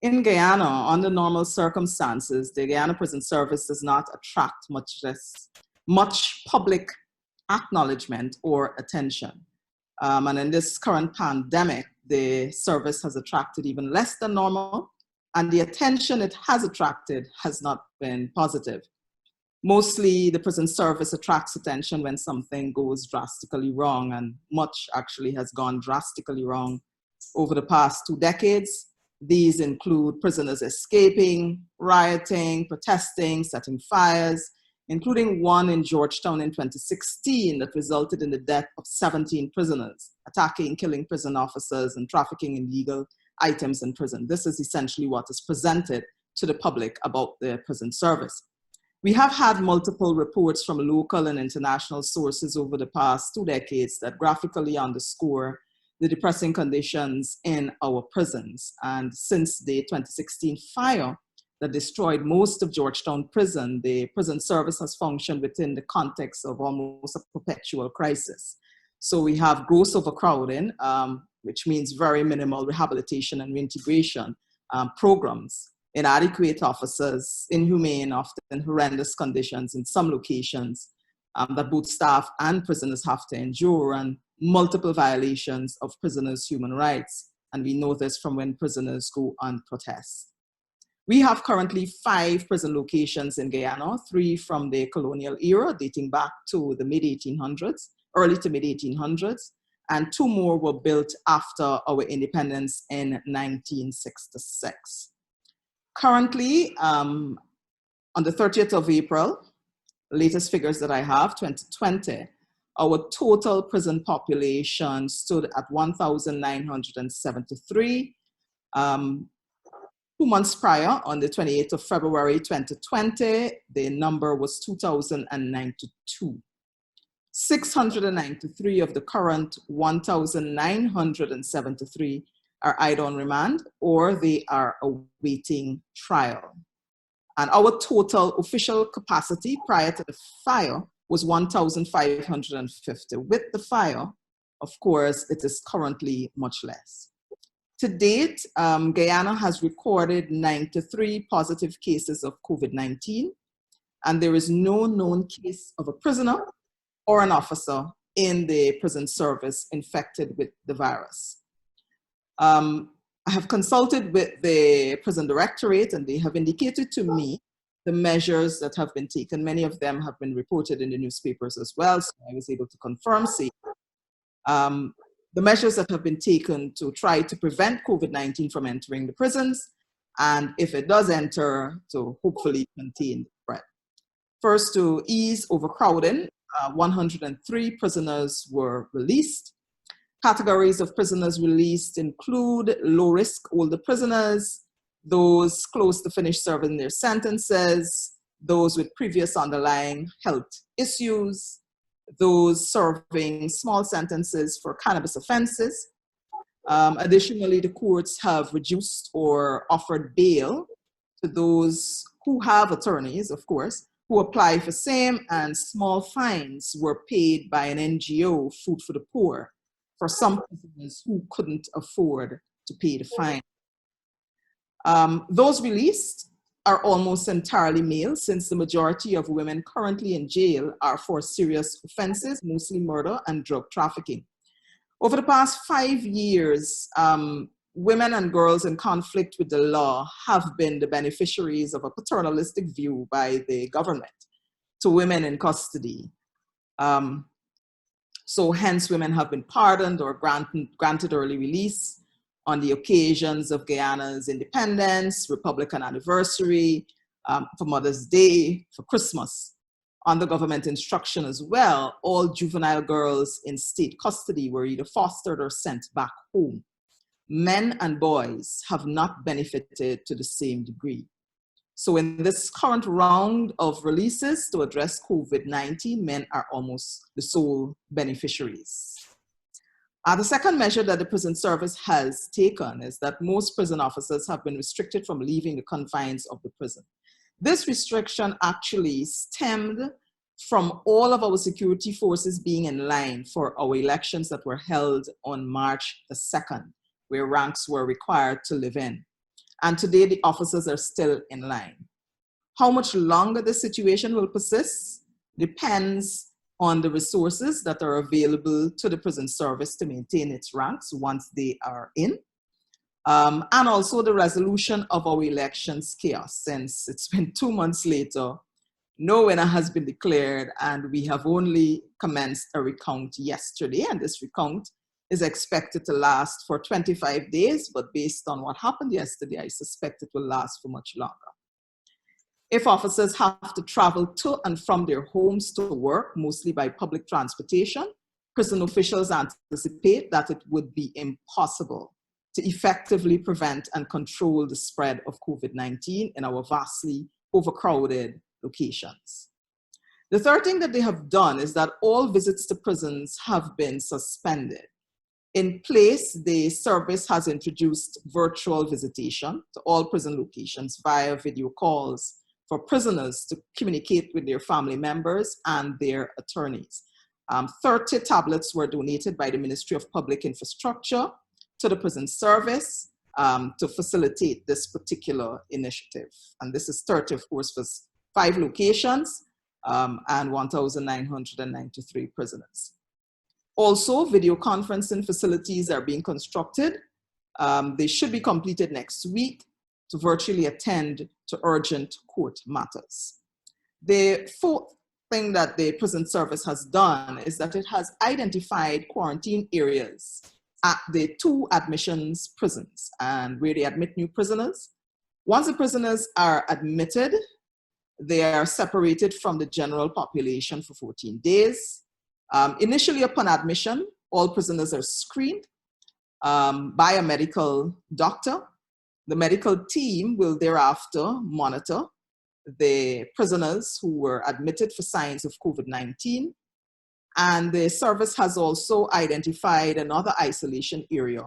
In Guyana, under normal circumstances, the Guyana Prison Service does not attract much public acknowledgement or attention. And in this current pandemic, the service has attracted even less than normal, and the attention it has attracted has not been positive. Mostly, the prison service attracts attention when something goes drastically wrong, and much actually has gone drastically wrong over the past 2 decades. These include prisoners escaping, rioting, protesting, setting fires, including one in Georgetown in 2016 that resulted in the death of 17 prisoners, attacking, killing prison officers, and trafficking illegal items in prison. This is essentially what is presented to the public about the prison service. We have had multiple reports from local and international sources over the past 2 decades that graphically underscore the depressing conditions in our prisons. And since the 2016 fire that destroyed most of Georgetown Prison, the prison service has functioned within the context of almost a perpetual crisis. So we have gross overcrowding, which means very minimal rehabilitation and reintegration programs, inadequate officers, inhumane, often horrendous conditions in some locations that both staff and prisoners have to endure, and multiple violations of prisoners' human rights. And we know this from when prisoners go on protest. We have currently 5 prison locations in Guyana, 3 from the colonial era dating back to the mid-1800s, early to mid-1800s, and 2 more were built after our independence in 1966. Currently, on the 30th of April, latest figures that I have, 2020, our total prison population stood at 1,973. 2 months prior, on the 28th of February 2020, the number was 2,092. 693 of the current 1,973 are either on remand or they are awaiting trial. And our total official capacity prior to the fire was 1,550. With the fire, of course, it is currently much less. To date, Guyana has recorded 93 positive cases of COVID-19, and there is no known case of a prisoner or an officer in the prison service infected with the virus. I have consulted with the prison directorate, and they have indicated to me the measures that have been taken. Many of them have been reported in the newspapers as well, so I was able to confirm, the measures that have been taken to try to prevent COVID-19 from entering the prisons, and if it does enter, to hopefully contain the spread. First, to ease overcrowding, 103 prisoners were released. Categories of prisoners released include low-risk older prisoners, those close to finish serving their sentences, those with previous underlying health issues, those serving small sentences for cannabis offenses. Additionally, the courts have reduced or offered bail to those who have attorneys, of course, who apply for same, and small fines were paid by an NGO, Food for the Poor, for some prisoners who couldn't afford to pay the fine. Those released are almost entirely male, since the majority of women currently in jail are for serious offenses, mostly murder and drug trafficking. Over the past 5 years, women and girls in conflict with the law have been the beneficiaries of a paternalistic view by the government to women in custody. So hence women have been pardoned or granted early release on the occasions of Guyana's independence, Republican anniversary, for Mother's Day, for Christmas. Under government instruction as well, all juvenile girls in state custody were either fostered or sent back home. Men and boys have not benefited to the same degree. So in this current round of releases to address COVID-19, men are almost the sole beneficiaries. The second measure that the prison service has taken is that most prison officers have been restricted from leaving the confines of the prison. This restriction actually stemmed from all of our security forces being in line for our elections that were held on March the 2nd, where ranks were required to live in. And today the officers are still in line. How much longer the situation will persist depends on the resources that are available to the prison service to maintain its ranks once they are in. And also the resolution of our elections chaos, since it's been 2 months later, no winner has been declared, and we have only commenced a recount yesterday, and this recount is expected to last for 25 days, but based on what happened yesterday, I suspect it will last for much longer. If officers have to travel to and from their homes to work, mostly by public transportation, prison officials anticipate that it would be impossible to effectively prevent and control the spread of COVID-19 in our vastly overcrowded locations. The third thing that they have done is that all visits to prisons have been suspended. In place, the service has introduced virtual visitation to all prison locations via video calls for prisoners to communicate with their family members and their attorneys. 30 tablets were donated by the Ministry of Public Infrastructure to the prison service to facilitate this particular initiative. And this is 30, of course, for 5 locations and 1,993 prisoners. Also, video conferencing facilities are being constructed. They should be completed next week to virtually attend to urgent court matters. The fourth thing that the prison service has done is that it has identified quarantine areas at the 2 admissions prisons, and where they admit new prisoners, Once the prisoners are admitted, they are separated from the general population for 14 days. Initially upon admission, all prisoners are screened by a medical doctor. The medical team will thereafter monitor the prisoners who were admitted for signs of COVID-19. And the service has also identified another isolation area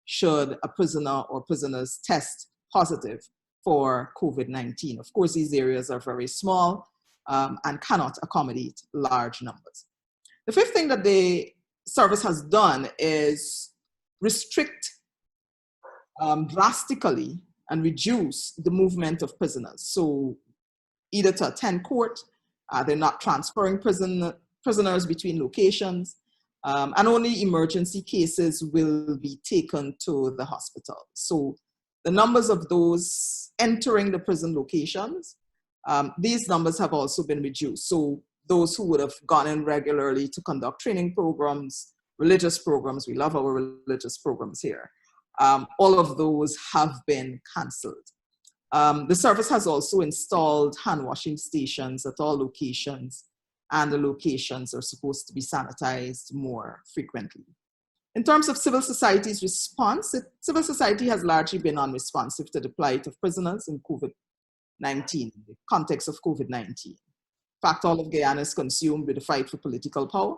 should a prisoner or prisoners test positive for COVID-19. Of course, these areas are very small and cannot accommodate large numbers. The fifth thing that the service has done is restrict drastically and reduce the movement of prisoners. So either to attend court, they're not transferring prisoners between locations, and only emergency cases will be taken to the hospital. So the numbers of those entering the prison locations, these numbers have also been reduced. So those who would have gone in regularly to conduct training programs, religious programs, we love our religious programs here, all of those have been canceled. The service has also installed hand washing stations at all locations, and the locations are supposed to be sanitized more frequently. In terms of civil society's response, civil society has largely been unresponsive to the plight of prisoners in COVID-19, the context of COVID-19. In fact, all of Guyana is consumed with the fight for political power.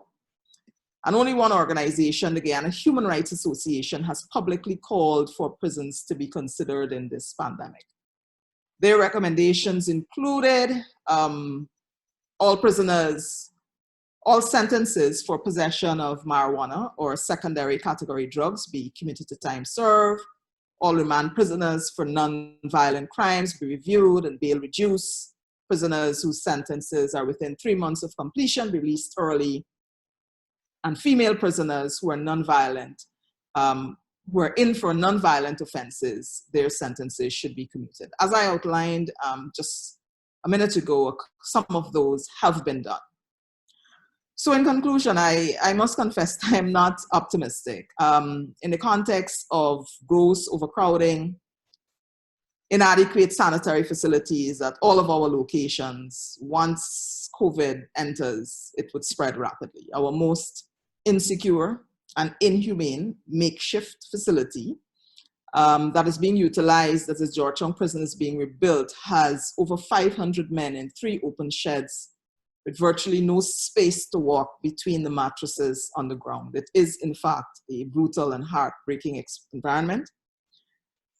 And only one organization, the Guyana Human Rights Association, has publicly called for prisons to be considered in this pandemic. Their recommendations included all prisoners, all sentences for possession of marijuana or secondary category drugs be commuted to time served. All remand prisoners for non-violent crimes be reviewed and bail reduced. Prisoners whose sentences are within 3 months of completion be released early. And female prisoners who are non-violent, who are in for non-violent offenses, their sentences should be commuted. As I outlined just a minute ago, some of those have been done. So in conclusion, I must confess I am not optimistic. In the context of gross overcrowding, inadequate sanitary facilities at all of our locations, once COVID enters, it would spread rapidly. Our most insecure and inhumane makeshift facility that is being utilized as a Georgetown prison is being rebuilt has over 500 men in 3 open sheds with virtually no space to walk between the mattresses on the ground. It is, in fact, a brutal and heartbreaking environment.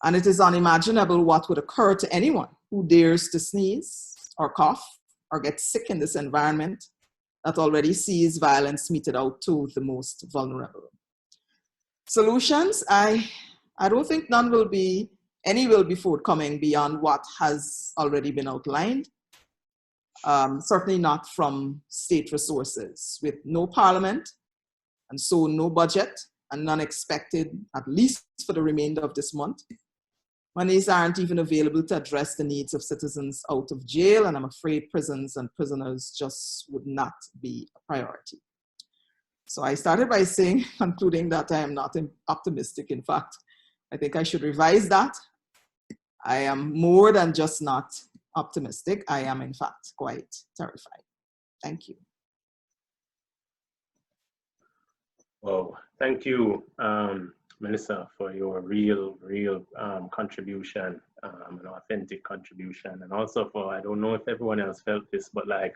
And it is unimaginable what would occur to anyone who dares to sneeze or cough or get sick in this environment that already sees violence meted out to the most vulnerable. Solutions, I don't think any will be forthcoming beyond what has already been outlined. Certainly not from state resources, with no parliament, and so no budget, and none expected, at least for the remainder of this month. Monies aren't even available to address the needs of citizens out of jail, and I'm afraid prisons and prisoners just would not be a priority. So I started by saying, concluding that I am not optimistic. In fact, I think I should revise that. I am more than just not optimistic. I am, in fact, quite terrified. Thank you. Well, thank you, Mellissa, for your real contribution, an authentic contribution. And also for, I don't know if everyone else felt this, but like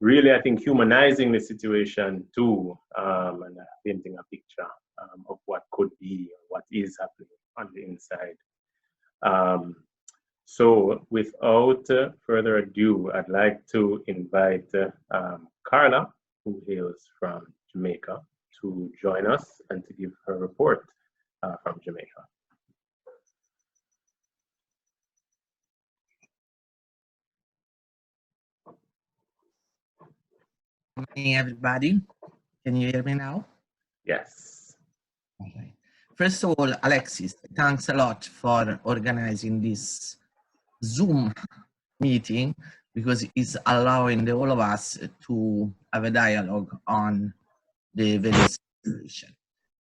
really, I think humanizing the situation too, and painting a picture of what could be, what is happening on the inside. So without further ado, I'd like to invite Carla, who hails from Jamaica, to join us and to give her report from Jamaica. Good morning, everybody. Can you hear me now? Yes. Okay. First of all, Alexis, thanks a lot for organizing this Zoom meeting, because it's allowing all of us to have a dialogue on the various situation.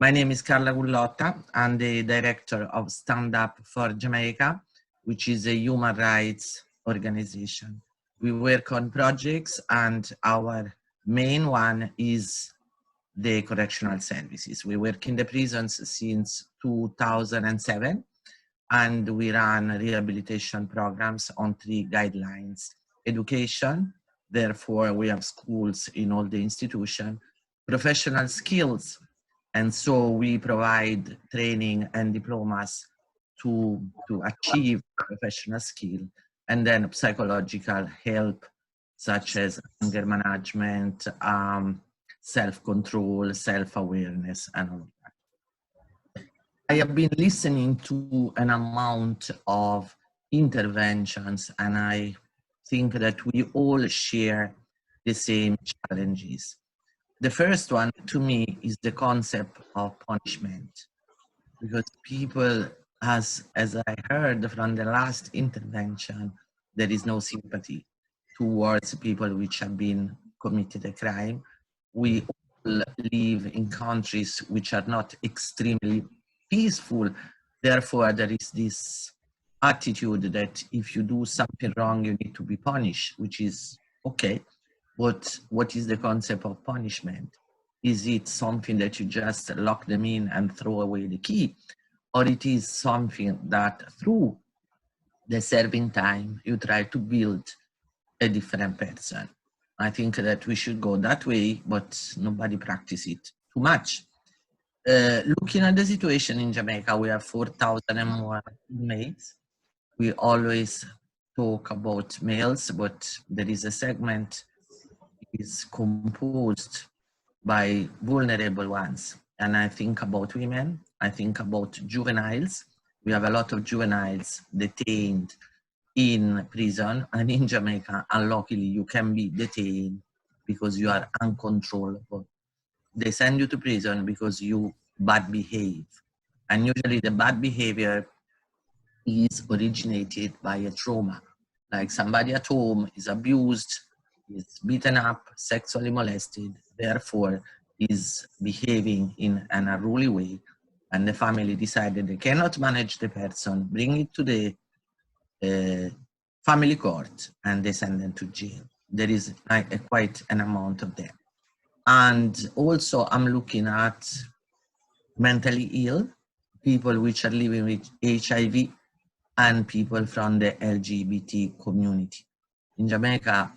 My name is Carla Gullotta. I'm the director of Stand Up for Jamaica, which is a human rights organization. We work on projects, and our main one is the correctional services. We work in the prisons since 2007, and we run rehabilitation programs on 3 guidelines. Education, therefore we have schools in all the institutions. Professional skills, and so we provide training and diplomas to achieve professional skill. And then psychological help, such as anger management, self-control, self-awareness, and all of that. I have been listening to an amount of interventions, and I think that we all share the same challenges. The first one, to me, is the concept of punishment, because people, as I heard from the last intervention, there is no sympathy towards people which have been committed a crime. We all live in countries which are not extremely peaceful. Therefore, there is this attitude that if you do something wrong, you need to be punished, which is okay. But what is the concept of punishment? Is it something that you just lock them in and throw away the key? Or it is something that through the serving time, you try to build a different person? I think that we should go that way, but nobody practices it too much. Looking at the situation in Jamaica, we have 4,000 and more inmates. We always talk about males, but there is a segment is composed by vulnerable ones. And I think about women, I think about juveniles. We have a lot of juveniles detained in prison, and in Jamaica, unluckily, you can be detained because you are uncontrollable. They send you to prison because you bad behave. And usually the bad behavior is originated by a trauma. Like somebody at home is abused, is beaten up, sexually molested, therefore is behaving in an unruly way, and the family decided they cannot manage the person, bring it to the family court, and they send them to jail. There is quite an amount of them. And also I'm looking at mentally ill, people which are living with HIV, and people from the LGBT community. In Jamaica,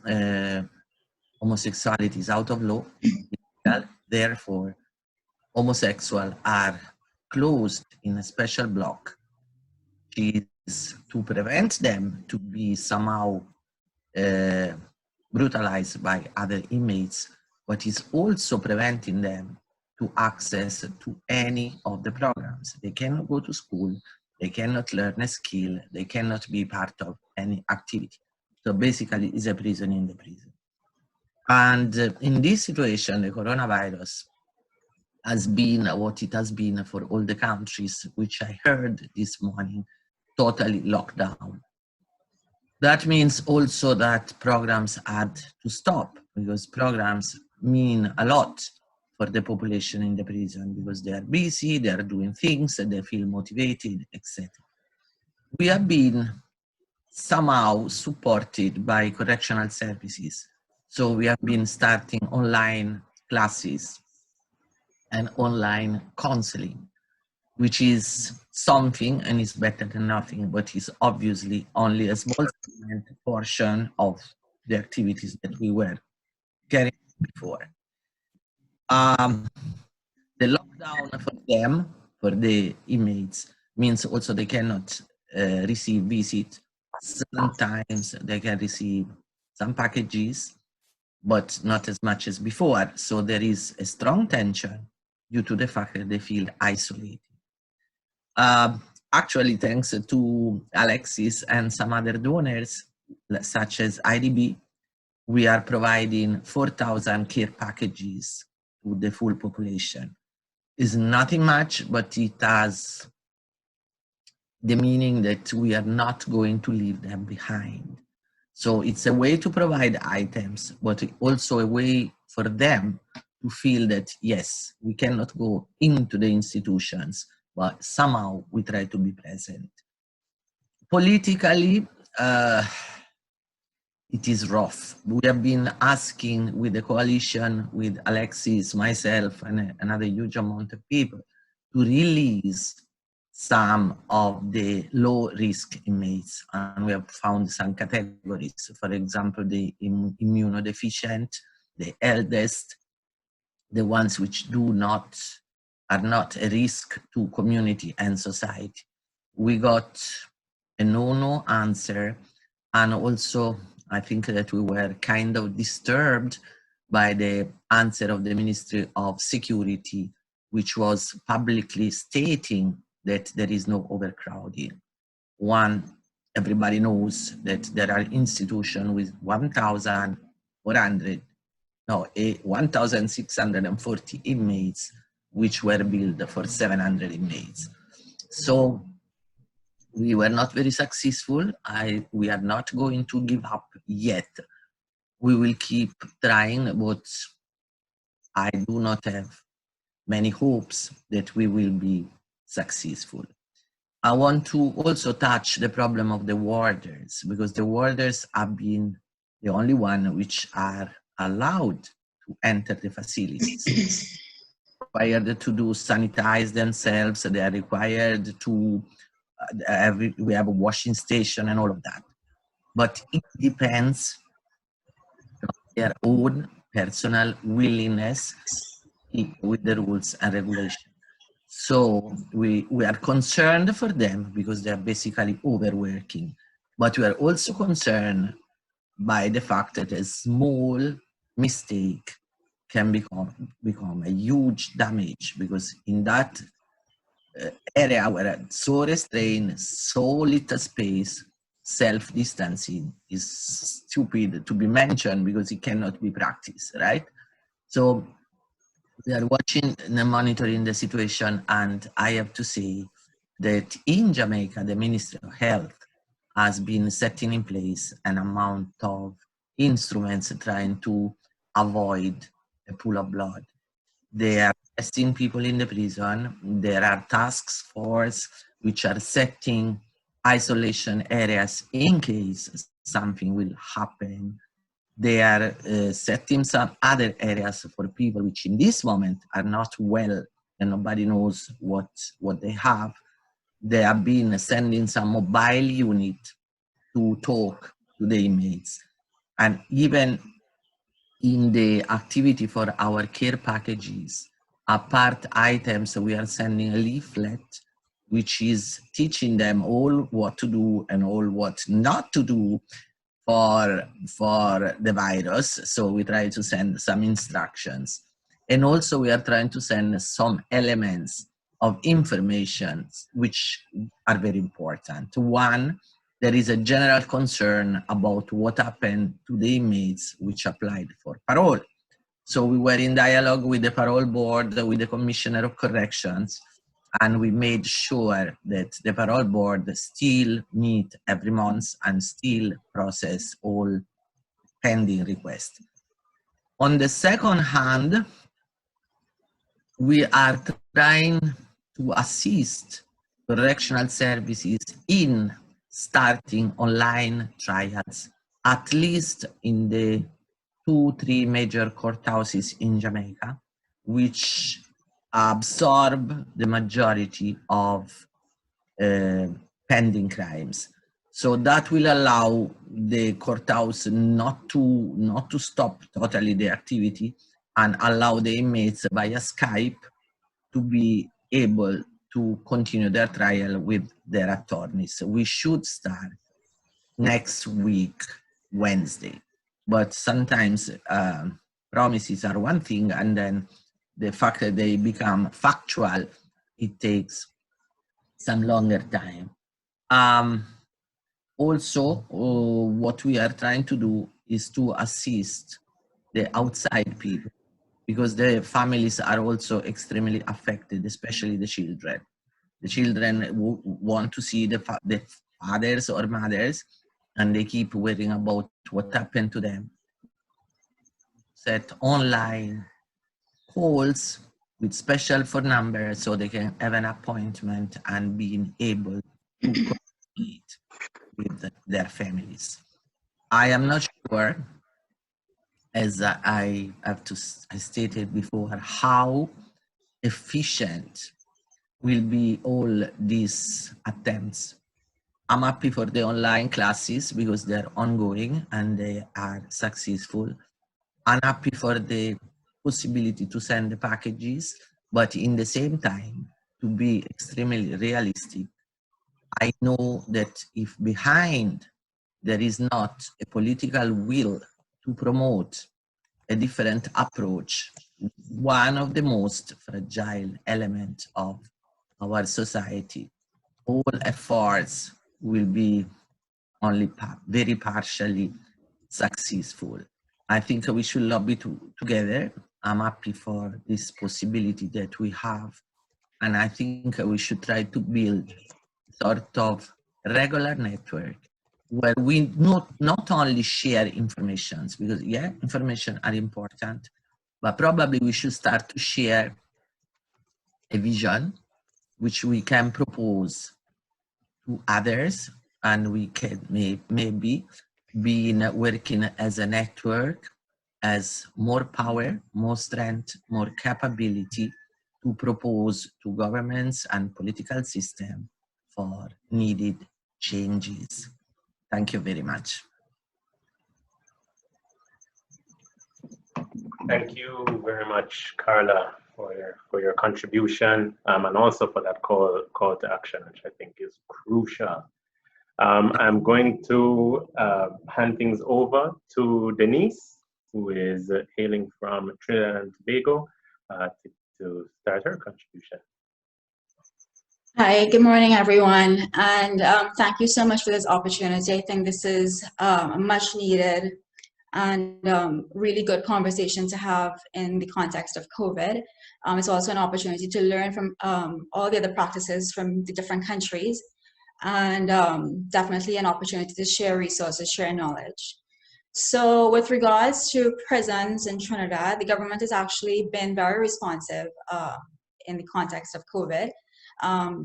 homosexuality is out of law. Therefore, homosexuals are closed in a special block, which is to prevent them to be somehow brutalized by other inmates, but is also preventing them to access to any of the programs. They cannot go to school, they cannot learn a skill, they cannot be part of any activity. So basically, it's a prison in the prison. And in this situation, the coronavirus has been what it has been for all the countries, which I heard this morning, totally locked down. That means also that programs had to stop, because programs mean a lot for the population in the prison, because they are busy, they are doing things, they feel motivated, etc. We have been somehow supported by correctional services. So we have been starting online classes and online counseling, which is something and is better than nothing, but is obviously only a small portion of the activities that we were carrying before. The lockdown for them, for the inmates, means also they cannot receive visits. Sometimes they can receive some packages, but not as much as before. So there is a strong tension due to the fact that they feel isolated. Actually, thanks to Alexis and some other donors, such as IDB, we are providing 4,000 care packages to the full population. It's nothing much, but it has the meaning that we are not going to leave them behind. So it's a way to provide items, but also a way for them to feel that, yes, we cannot go into the institutions, but somehow we try to be present. Politically, it is rough. We have been asking with the coalition, with Alexis, myself, and another huge amount of people to release some of the low-risk inmates, and we have found some categories. For example, the immunodeficient, the eldest, the ones which are not a risk to community and society. We got a no answer, and also I think that we were kind of disturbed by the answer of the Ministry of Security, which was publicly stating that there is no overcrowding. One, everybody knows that there are institutions with 1,640 inmates, which were built for 700 inmates. So we were not very successful. We are not going to give up yet. We will keep trying, but I do not have many hopes that we will be successful. I want to also touch the problem of the warders, because the warders have been the only one which are allowed to enter the facilities. Required to do sanitize themselves, they are required to we have a washing station and all of that. But it depends on their own personal willingness with the rules and regulations. So we are concerned for them because they are basically overworking. But we are also concerned by the fact that a small mistake can become a huge damage, because in that area where it's so restrained, so little space, self-distancing is stupid to be mentioned because it cannot be practiced, right? So we are watching and monitoring the situation, and I have to say that in Jamaica, the Ministry of Health has been setting in place an amount of instruments trying to avoid a pool of blood. They are testing people in the prison. There are task forces which are setting isolation areas in case something will happen. They are setting some other areas for people which in this moment are not well and nobody knows what they have. They have been sending some mobile unit to talk to the inmates. And even in the activity for our care packages, apart items, we are sending a leaflet which is teaching them all what to do and all what not to do for the virus. So we try to send some instructions. And also we are trying to send some elements of information which are very important. One, there is a general concern about what happened to the inmates which applied for parole. So we were in dialogue with the parole board, with the Commissioner of Corrections, and we made sure that the parole board still meet every month and still process all pending requests. On the second hand, we are trying to assist correctional services in starting online trials, at least in the 2-3 major courthouses in Jamaica, which absorb the majority of pending crimes. So that will allow the courthouse not to stop totally the activity and allow the inmates via Skype to be able to continue their trial with their attorneys. We should start next week, Wednesday. But sometimes promises are one thing, and then the fact that they become factual, it takes some longer time. Also, what we are trying to do is to assist the outside people, because the families are also extremely affected, especially the children. The children want to see the fathers or mothers, and they keep worrying about what happened to them. Set online calls with special phone numbers so they can have an appointment and being able to communicate. with their families. I am not sure, as I stated before, how efficient will be all these attempts. I'm happy for the online classes because they're ongoing and they are successful. I'm happy for the possibility to send the packages, but in the same time, to be extremely realistic, I know that if behind there is not a political will to promote a different approach, one of the most fragile elements of our society, all efforts will be only very partially successful. I think we should lobby together. I'm happy for this possibility that we have. And I think we should try to build sort of regular network where we not only share informations, because yeah, information are important, but probably we should start to share a vision which we can propose to others, and we can maybe be working as a network, as more power, more strength, more capability to propose to governments and political system for needed changes. Thank you very much. Thank you very much, Carla, for your contribution, and also for that call to action, which I think is crucial. I'm going to hand things over to Denise, who is hailing from Trinidad and Tobago, to start her contribution. Hi, good morning, everyone. And thank you so much for this opportunity. I think this is a much needed and really good conversation to have in the context of COVID. It's also an opportunity to learn from all the other practices from the different countries, and definitely an opportunity to share resources, share knowledge. So with regards to prisons in Trinidad, the government has actually been very responsive in the context of COVID.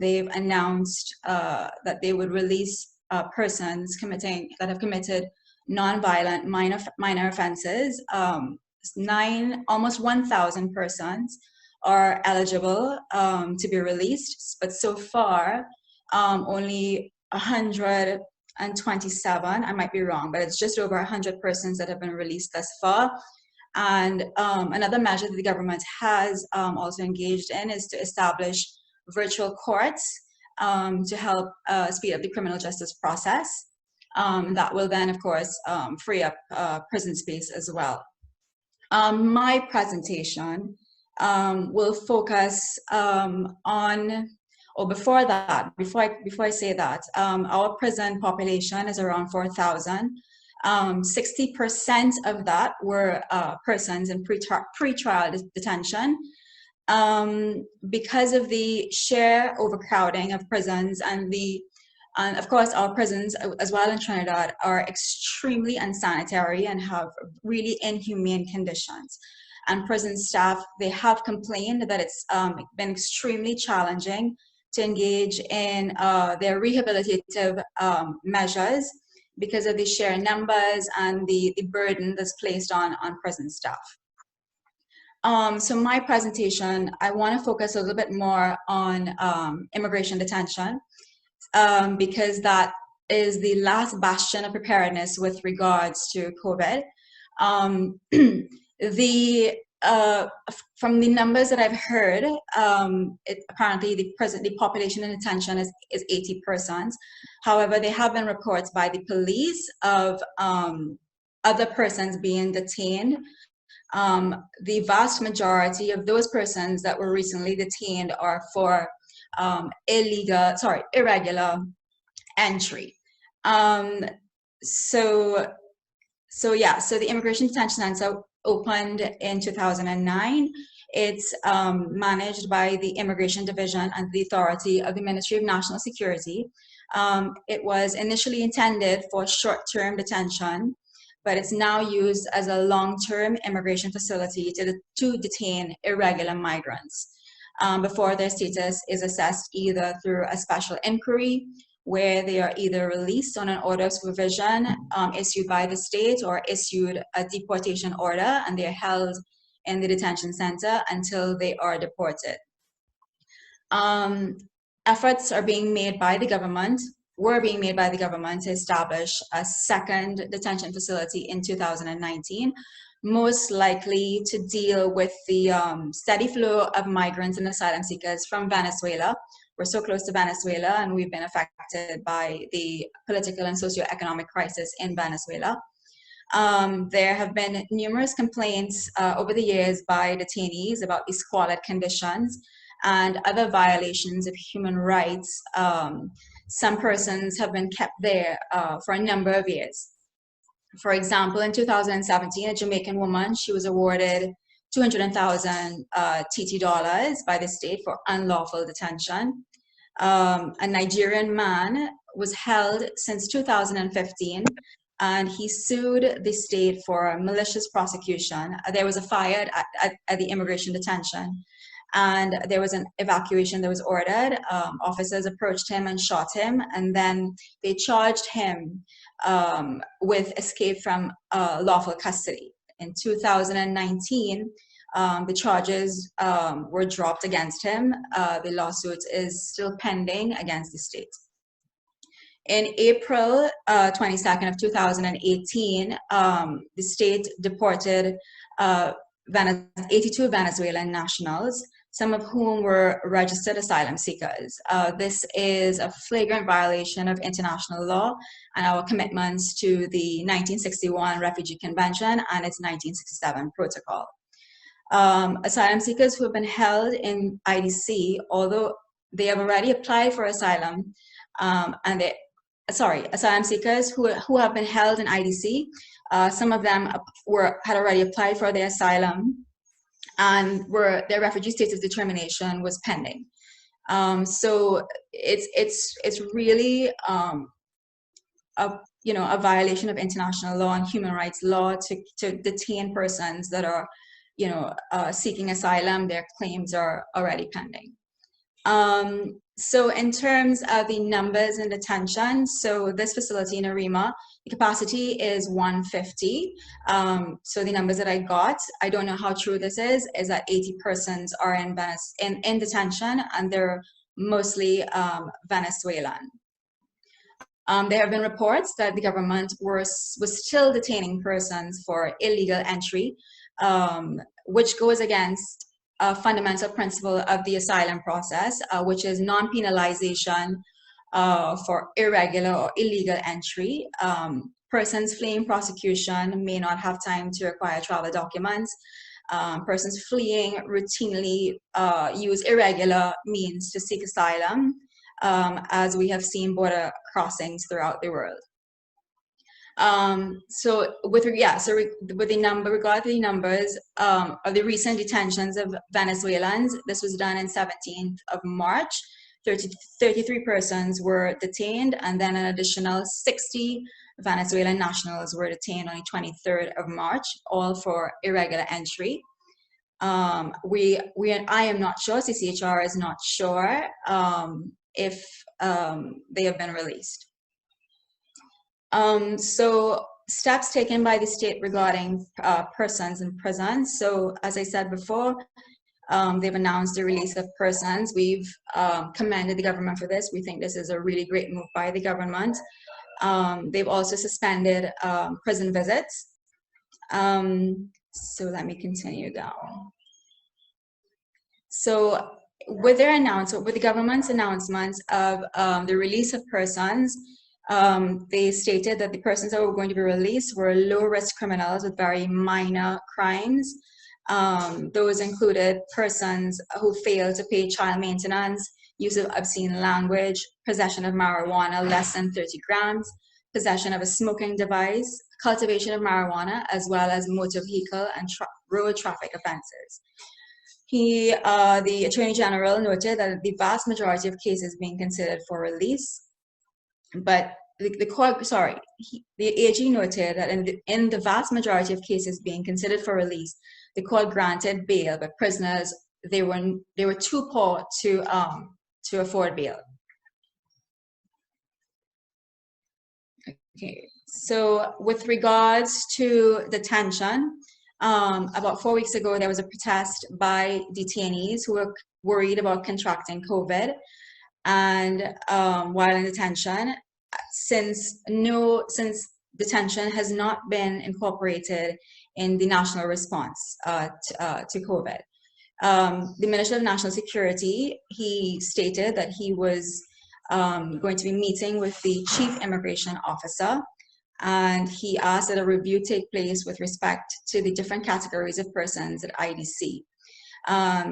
They've announced that they would release persons that have committed non-violent minor offenses. Almost 1,000 persons are eligible to be released, but so far only 127, I might be wrong, but it's just over 100 persons that have been released thus far. And another measure that the government has also engaged in is to establish virtual courts to help speed up the criminal justice process. That will then, of course, free up prison space as well. My presentation will focus on, or before I say that, our prison population is around 4,000. 60% of that were persons in pre-trial detention. Because of the sheer overcrowding of prisons and of course our prisons as well in Trinidad are extremely unsanitary and have really inhumane conditions. And prison staff, they have complained that it's been extremely challenging to engage in their rehabilitative measures because of the sheer numbers and the burden that's placed on prison staff. So my presentation, I want to focus a little bit more on immigration detention because that is the last bastion of preparedness with regards to COVID. From the numbers that I've heard, apparently the population in detention is 80 persons. However, there have been reports by the police of other persons being detained. The vast majority of those persons that were recently detained are for irregular entry. So the Immigration Detention Center opened in 2009. It's managed by the Immigration Division and the authority of the Ministry of National Security. It was initially intended for short-term detention, but it's now used as a long-term immigration facility to detain irregular migrants before their status is assessed either through a special inquiry where they are either released on an order of supervision issued by the state or issued a deportation order, and they are held in the detention center until they are deported. Efforts are being made by the government, were being made by the government to establish a second detention facility in 2019, most likely to deal with the steady flow of migrants and asylum seekers from Venezuela. We're so close to Venezuela, and we've been affected by the political and socioeconomic crisis in Venezuela. There have been numerous complaints over the years by detainees about the squalid conditions and other violations of human rights. Some persons have been kept there for a number of years. For example, in 2017, a Jamaican woman, she was awarded 200,000 TT dollars by the state for unlawful detention. A Nigerian man was held since 2015, and he sued the state for malicious prosecution. There was a fire at the immigration detention, and there was an evacuation that was ordered. Officers approached him and shot him, and then they charged him with escape from lawful custody. In 2019, the charges were dropped against him. The lawsuit is still pending against the state. In April 22nd of 2018, the state deported 82 Venezuelan nationals, some of whom were registered asylum seekers. This is a flagrant violation of international law and our commitments to the 1961 Refugee Convention and its 1967 protocol. Asylum seekers who have been held in IDC, although they have already applied for asylum, asylum seekers who have been held in IDC, some of them had already applied for their asylum, and their refugee status determination was pending. So it's really a violation of international law and human rights law to detain persons that are seeking asylum. Their claims are already pending. So in terms of the numbers in detention, so this facility in Arima, the capacity is 150. So the numbers that I got, I don't know how true this is that 80 persons are in detention, and they're mostly Venezuelan. There have been reports that the government was still detaining persons for illegal entry, which goes against a fundamental principle of the asylum process, which is non-penalization for irregular or illegal entry. Persons fleeing prosecution may not have time to acquire travel documents. Persons fleeing routinely use irregular means to seek asylum, as we have seen border crossings throughout the world. So with regard to the numbers of the recent detentions of Venezuelans, this was done on 17th of March. 33 persons were detained, and then an additional 60 Venezuelan nationals were detained on the 23rd of March, all for irregular entry. I am not sure, CCHR is not sure if they have been released. So steps taken by the state regarding persons in prison. So as I said before, they've announced the release of persons. We've commended the government for this. We think this is a really great move by the government. They've also suspended prison visits. So let me continue down. So with the government's announcement of the release of persons, they stated that the persons that were going to be released were low-risk criminals with very minor crimes. Those included persons who failed to pay child maintenance, use of obscene language, possession of marijuana less than 30 grams, possession of a smoking device, cultivation of marijuana, as well as motor vehicle and road traffic offenses. The Attorney General noted that the vast majority of cases being considered for release, but the AG noted that in the vast majority of cases being considered for release, the court granted bail, but prisoners, they were too poor to afford bail. Okay, so with regards to detention, about 4 weeks ago, there was a protest by detainees who were worried about contracting COVID. And while in detention, since detention has not been incorporated in the national response to COVID. The Minister of National Security, he stated that he was going to be meeting with the Chief Immigration Officer, and he asked that a review take place with respect to the different categories of persons at IDC.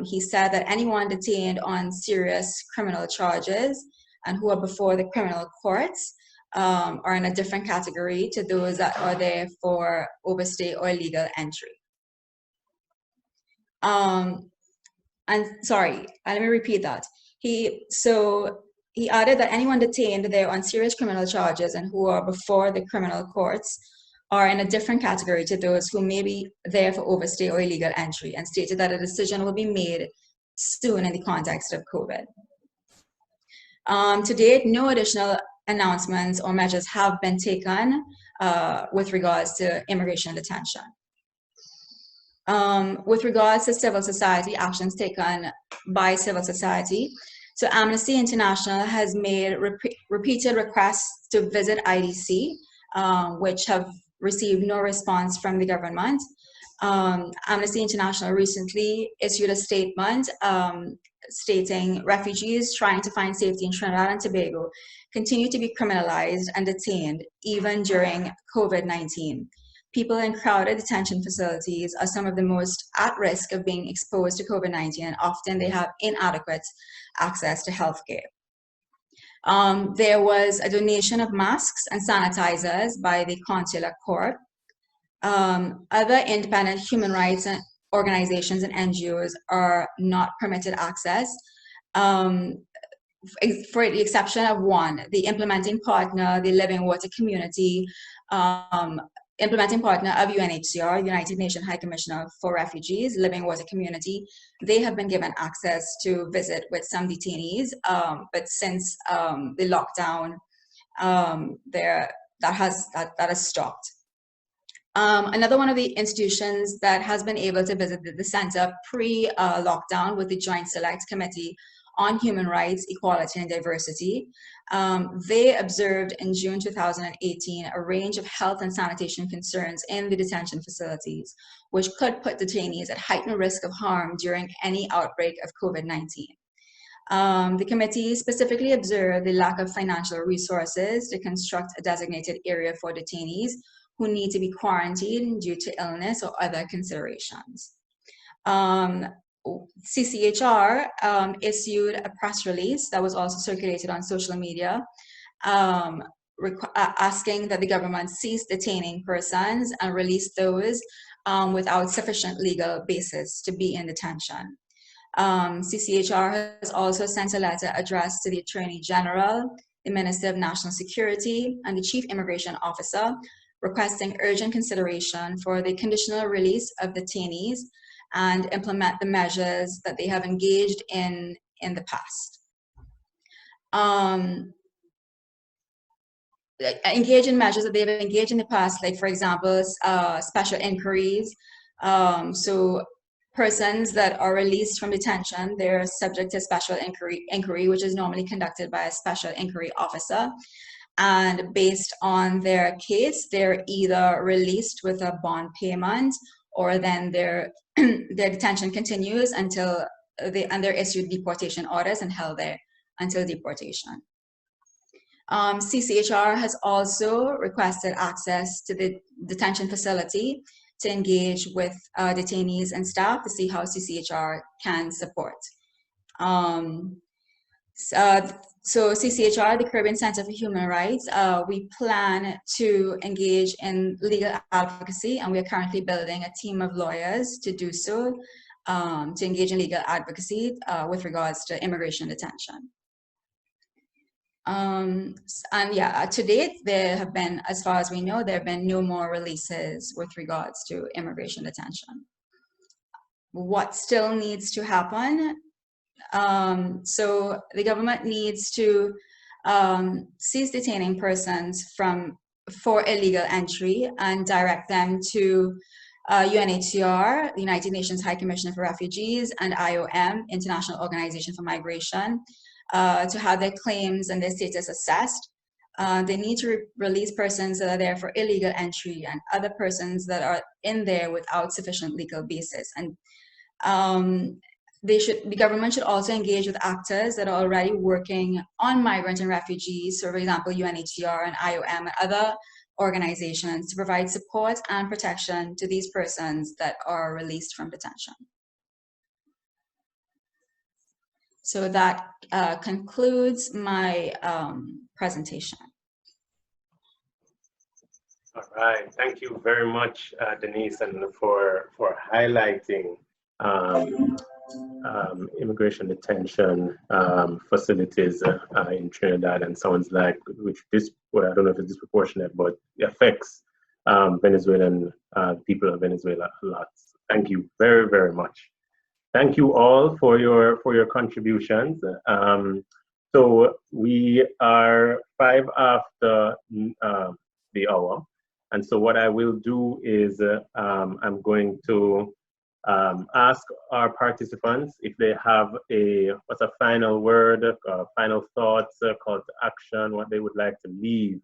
He said that anyone detained on serious criminal charges and who are before the criminal courts are in a different category to those that are there for overstay or illegal entry. And sorry, let me repeat that. He added that anyone detained there on serious criminal charges and who are before the criminal courts are in a different category to those who may be there for overstay or illegal entry, and stated that a decision will be made soon in the context of COVID. To date, no additional announcements or measures have been taken with regards to immigration detention. With regards to civil society, actions taken by civil society, so Amnesty International has made repeated requests to visit IDC, which have received no response from the government. Amnesty International recently issued a statement stating refugees trying to find safety in Trinidad and Tobago continue to be criminalized and detained even during COVID-19. People in crowded detention facilities are some of the most at risk of being exposed to COVID-19, and often they have inadequate access to healthcare. There was a donation of masks and sanitizers by the Consular Corps. Other independent human rights organizations and NGOs are not permitted access, for the exception of one, the implementing partner, the Living Water Community, implementing partner of UNHCR, United Nations High Commissioner for Refugees, Living Water Community. They have been given access to visit with some detainees, but since the lockdown, that has stopped. Another one of the institutions that has been able to visit the center pre-lockdown with the Joint Select Committee on Human Rights, Equality, and Diversity. They observed in June 2018 a range of health and sanitation concerns in the detention facilities, which could put detainees at heightened risk of harm during any outbreak of COVID-19. The committee specifically observed the lack of financial resources to construct a designated area for detainees who need to be quarantined due to illness or other considerations. CCHR issued a press release that was also circulated on social media, asking that the government cease detaining persons and release those without sufficient legal basis to be in detention. CCHR has also sent a letter addressed to the Attorney General, the Minister of National Security, and the Chief Immigration Officer, requesting urgent consideration for the conditional release of detainees and implement the measures that they have engaged in the past. Engage in measures that they've engaged in the past, like for example, special inquiries. So persons that are released from detention, they're subject to special inquiry, which is normally conducted by a special inquiry officer. And based on their case, they're either released with a bond payment, or then their detention continues until they're issued deportation orders and held there until deportation. CCHR has also requested access to the detention facility to engage with detainees and staff to see how CCHR can support. So CCHR, the Caribbean Center for Human Rights, we plan to engage in legal advocacy, and we are currently building a team of lawyers to do so, to engage in legal advocacy with regards to immigration detention. And yeah, to date, there have been, as far as we know, there have been no more releases with regards to immigration detention. What still needs to happen? So the government needs to cease detaining persons for illegal entry and direct them to UNHCR, the United Nations High Commissioner for Refugees, and IOM, International Organization for Migration, to have their claims and their status assessed. They need to release persons that are there for illegal entry and other persons that are in there without sufficient legal basis. And the government should also engage with actors that are already working on migrant and refugees, so for example, UNHCR and IOM and other organizations, to provide support and protection to these persons that are released from detention. So that concludes my presentation. All right, thank you very much, Denise, and for highlighting immigration detention facilities in Trinidad, and sounds like, well, I don't know if it's disproportionate, but it affects Venezuelan people of Venezuela a lot. Thank you very, very much. Thank you all for your contributions. So we are 5 after the hour, and so what I will do is I'm going to ask our participants if they have what's a final word, final thoughts, call to action, what they would like to leave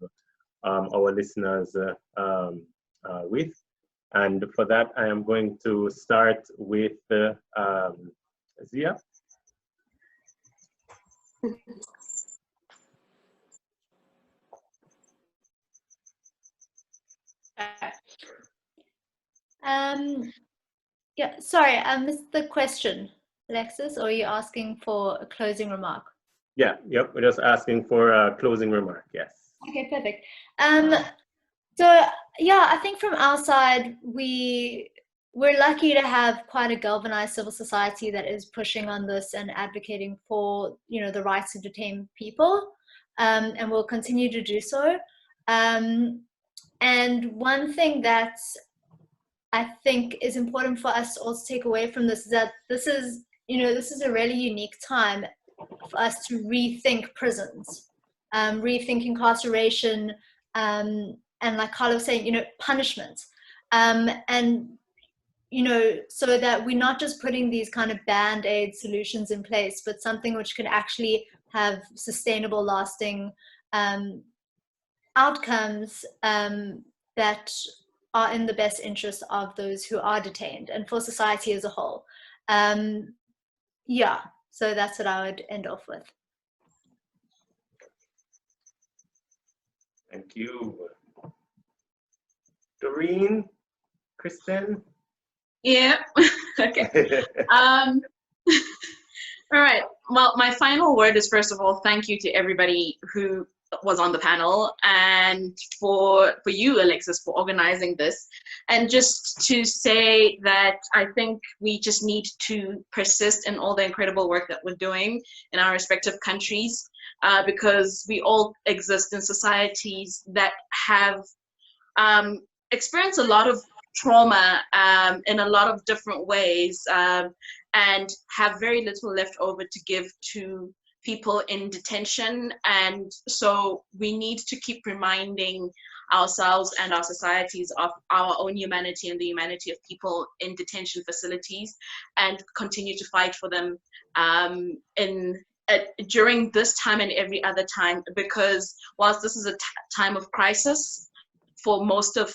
our listeners with. And for that, I am going to start with Zia. Yeah, sorry, I missed the question, Alexis, or are you asking for a closing remark? Yeah, yep, we're just asking for a closing remark, yes. Okay, perfect. So yeah, I think from our side, we're lucky to have quite a galvanized civil society that is pushing on this and advocating for, you know, the rights of detained people, and will continue to do so. And one thing that I think is important for us to also take away from this is that this is a really unique time for us to rethink prisons, rethink incarceration, and like Carla was saying, you know, punishment, and you know, so that we're not just putting these kind of band-aid solutions in place, but something which can actually have sustainable, lasting outcomes that are in the best interest of those who are detained and for society as a whole. Yeah, so that's what I would end off with. Thank you. Doreen, Kristen? Yeah, okay. All right, well, my final word is, first of all, thank you to everybody who was on the panel, and for you, Alexis, for organizing this. And just to say that I think we just need to persist in all the incredible work that we're doing in our respective countries, because we all exist in societies that have experienced a lot of trauma in a lot of different ways, and have very little left over to give to people in detention. And so we need to keep reminding ourselves and our societies of our own humanity and the humanity of people in detention facilities, and continue to fight for them during this time and every other time, because whilst this is a time of crisis for most of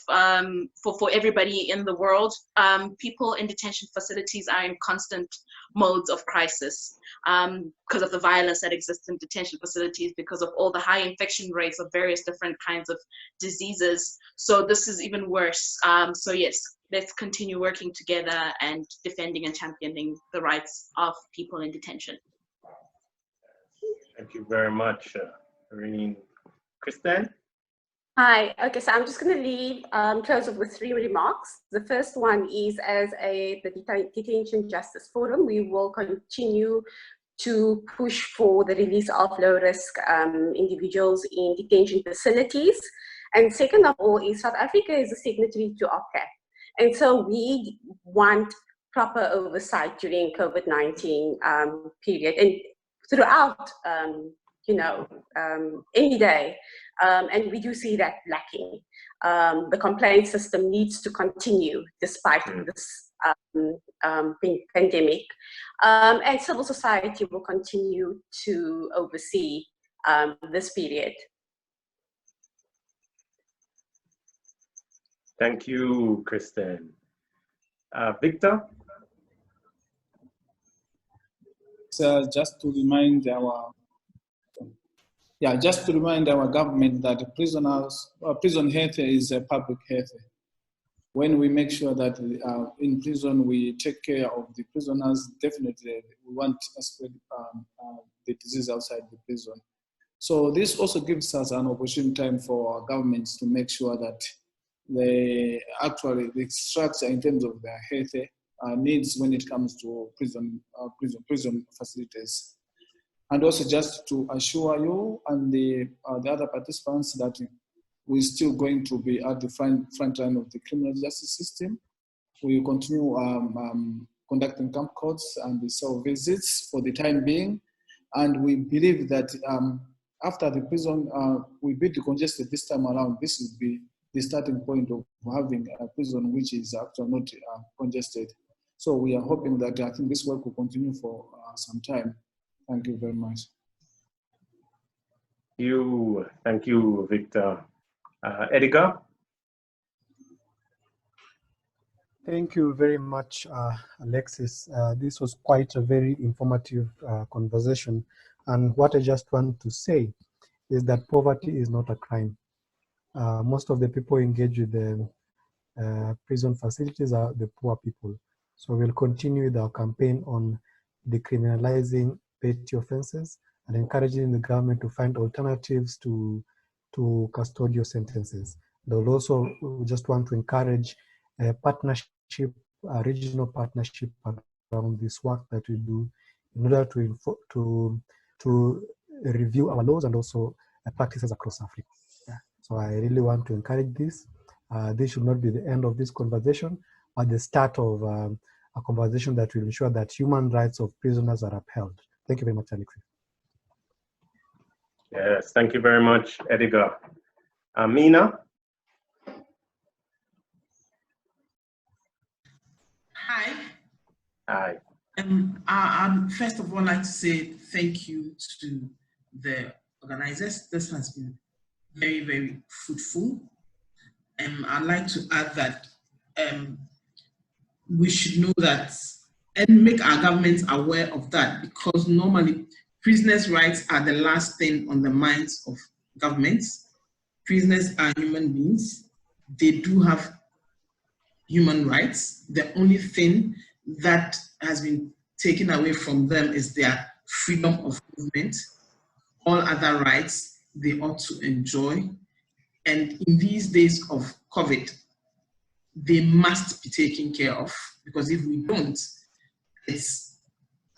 for everybody in the world, people in detention facilities are in constant modes of crisis because of the violence that exists in detention facilities, because of all the high infection rates of various different kinds of diseases. So this is even worse. So yes, let's continue working together and defending and championing the rights of people in detention. Thank you very much, Doreen. Kristen? Hi, okay, so I'm just going to close off with 3 remarks. The first one is, as the Detention Justice Forum, we will continue to push for the release of low-risk individuals in detention facilities. And second of all is, South Africa is a signatory to OPCAT. And so we want proper oversight during COVID-19 period and throughout any day. And we do see that lacking. The complaint system needs to continue despite this pandemic. And civil society will continue to oversee this period. Thank you, Kristen. Victor? So just to remind our government that prison health is a public health. When we make sure that in prison we take care of the prisoners, definitely we want to spread the disease outside the prison. So this also gives us an opportune time for our governments to make sure that the structure in terms of their health needs when it comes to prison facilities. And also just to assure you and the other participants that we're still going to be at the front line of the criminal justice system. We will continue conducting camp courts and the cell visits for the time being. And we believe that after the prison, we be decongested this time around, this will be the starting point of having a prison which is actually not congested. So we are hoping that I think this work will continue for some time. Thank you very much. Thank you, Victor. Edigah? Thank you very much, Alexis. This was quite a very informative conversation. And what I just want to say is that poverty is not a crime. Most of the people engaged with the prison facilities are the poor people. So we'll continue with our campaign on decriminalizing petty offenses and encouraging the government to find alternatives to custodial sentences. They'll also just want to encourage a partnership, a regional partnership around this work that we do in order to review our laws and also practices across Africa. Yeah. So I really want to encourage this. This should not be the end of this conversation, but the start of a conversation that will ensure that human rights of prisoners are upheld. Thank you very much, Alexis. Yes, thank you very much, Edigah. Mina? Hi. Hi. I'd first of all like to say thank you to the organizers. This has been very, very fruitful. I'd like to add that we should know that and make our governments aware of that, because normally prisoners' rights are the last thing on the minds of governments. Prisoners are human beings. They do have human rights. The only thing that has been taken away from them is their freedom of movement. All other rights they ought to enjoy. And in these days of COVID, they must be taken care of, because if we don't, it's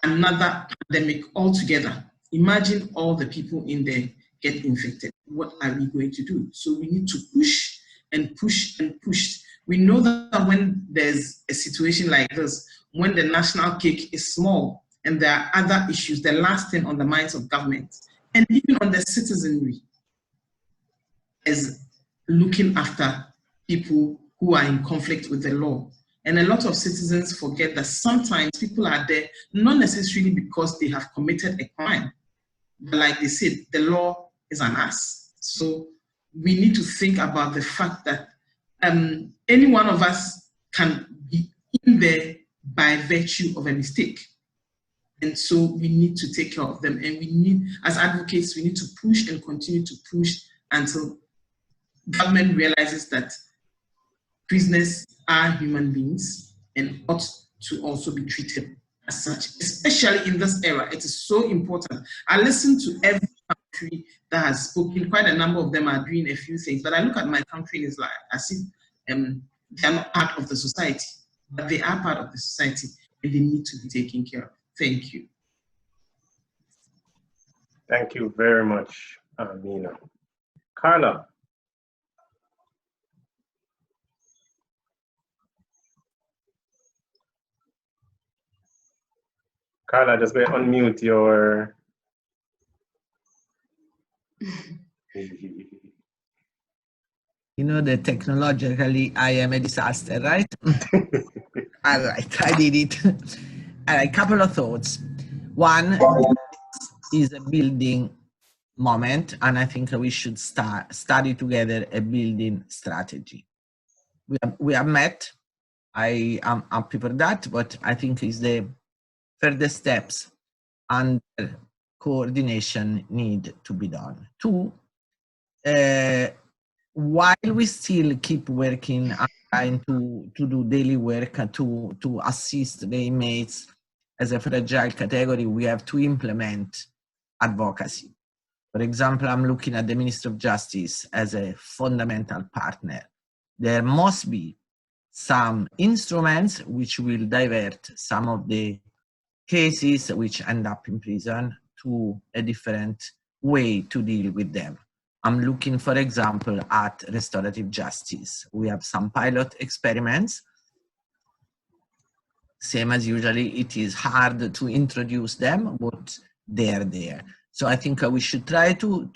another pandemic altogether. Imagine all the people in there get infected. What are we going to do? So we need to push and push and push. We know that when there's a situation like this, when the national cake is small and there are other issues, the last thing on the minds of government and even on the citizenry is looking after people who are in conflict with the law. And a lot of citizens forget that sometimes people are there not necessarily because they have committed a crime, but like they said, the law is an ass. So we need to think about the fact that any one of us can be in there by virtue of a mistake. And so we need to take care of them. And we need, as advocates, we need to push and continue to push until government realizes that prisoners are human beings and ought to also be treated as such, especially in this era. It is so important. I listen to every country that has spoken. Quite a number of them are doing a few things, but I look at my country and it's like as if they are not part of the society, but they are part of the society and they need to be taken care of. Thank you. Thank you very much, Mina. Carla. Carla, just go unmute your You know that technologically I am a disaster, right? All right, I did it. All right, couple of thoughts. One is a building moment, and I think we should study together a building strategy. We have met. I am happy for that, but I think is the further steps and coordination need to be done. Two, while we still keep working and trying to do daily work to assist the inmates as a fragile category, we have to implement advocacy. For example, I'm looking at the Minister of Justice as a fundamental partner. There must be some instruments which will divert some of the cases which end up in prison to a different way to deal with them. I'm looking, for example, at restorative justice. We have some pilot experiments. Same as usually, it is hard to introduce them, but they're there. So I think we should try to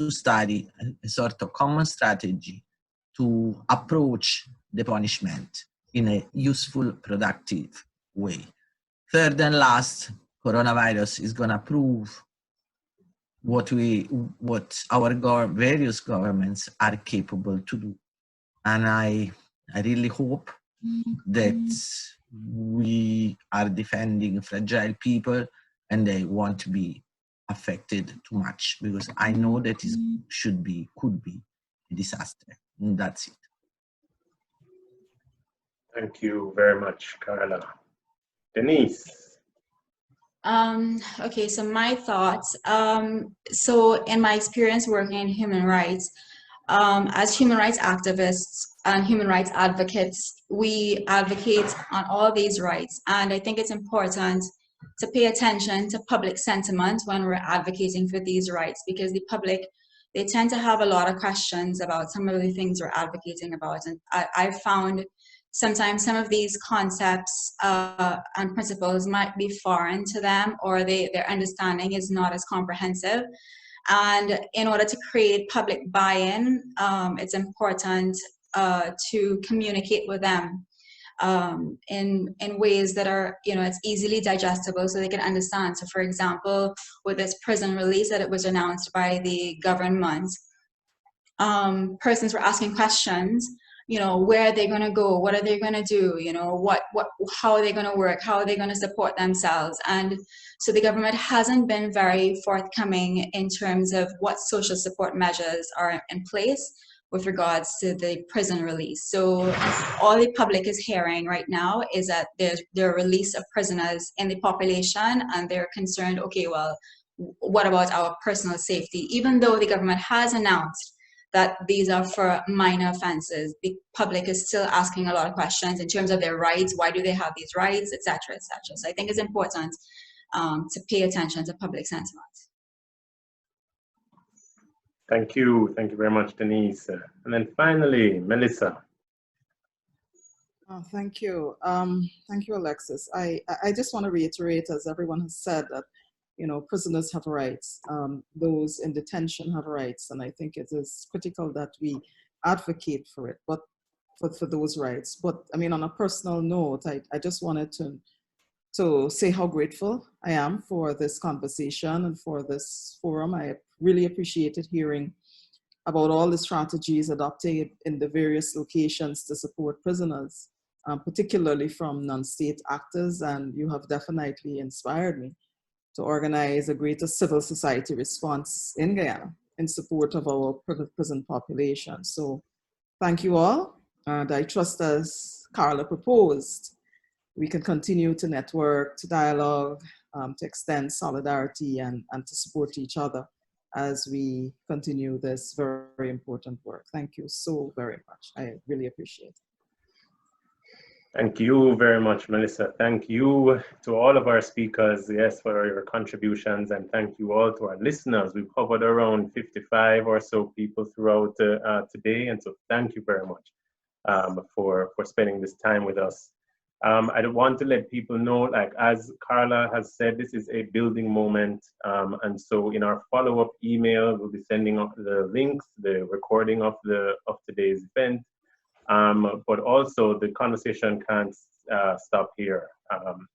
study a sort of common strategy to approach the punishment in a useful, productive way. Third and last, coronavirus is going to prove what our various governments are capable to do. And I really hope that we are defending fragile people and they won't be affected too much, because I know that it could be a disaster. And that's it. Thank you very much, Carla. Denise. Okay, so my thoughts. So in my experience working in human rights, as human rights activists and human rights advocates, we advocate on all these rights. And I think it's important to pay attention to public sentiment when we're advocating for these rights, because the public, they tend to have a lot of questions about some of the things we're advocating about. And I've found sometimes some of these concepts and principles might be foreign to them, or their understanding is not as comprehensive. And in order to create public buy-in, it's important to communicate with them in ways that are, it's easily digestible so they can understand. So for example, with this prison release that it was announced by the government, persons were asking questions, where are they going to go? What are they going to do? How are they going to work? How are they going to support themselves? And so the government hasn't been very forthcoming in terms of what social support measures are in place with regards to the prison release. So all the public is hearing right now is that there's the release of prisoners in the population, and they're concerned, okay, well, what about our personal safety? Even though the government has announced that these are for minor offenses, the public is still asking a lot of questions in terms of their rights. Why do they have these rights, et cetera, et cetera. So I think it's important to pay attention to public sentiment. Thank you very much, Denise. And then finally, Mellissa. Oh, thank you. Thank you, Alexis. I just want to reiterate, as everyone has said, that prisoners have rights. Those in detention have rights, and I think it is critical that we advocate for it, but for those rights. But I mean, on a personal note, I just wanted to say how grateful I am for this conversation and for this forum. I really appreciated hearing about all the strategies adopted in the various locations to support prisoners, particularly from non-state actors, and you have definitely inspired me to organize a greater civil society response in Guyana in support of our prison population. So thank you all. And I trust, as Carla proposed, we can continue to network, to dialogue, to extend solidarity and to support each other as we continue this very, very important work. Thank you so very much. I really appreciate it. Thank you very much, Mellissa. Thank you to all of our speakers, yes, for your contributions, and thank you all to our listeners. We've covered around 55 or so people throughout today, and so thank you very much for spending this time with us. I want to let people know, like as Carla has said, this is a building moment. And so in our follow-up email, we'll be sending out the links, the recording of today's event. But also the conversation can't stop here.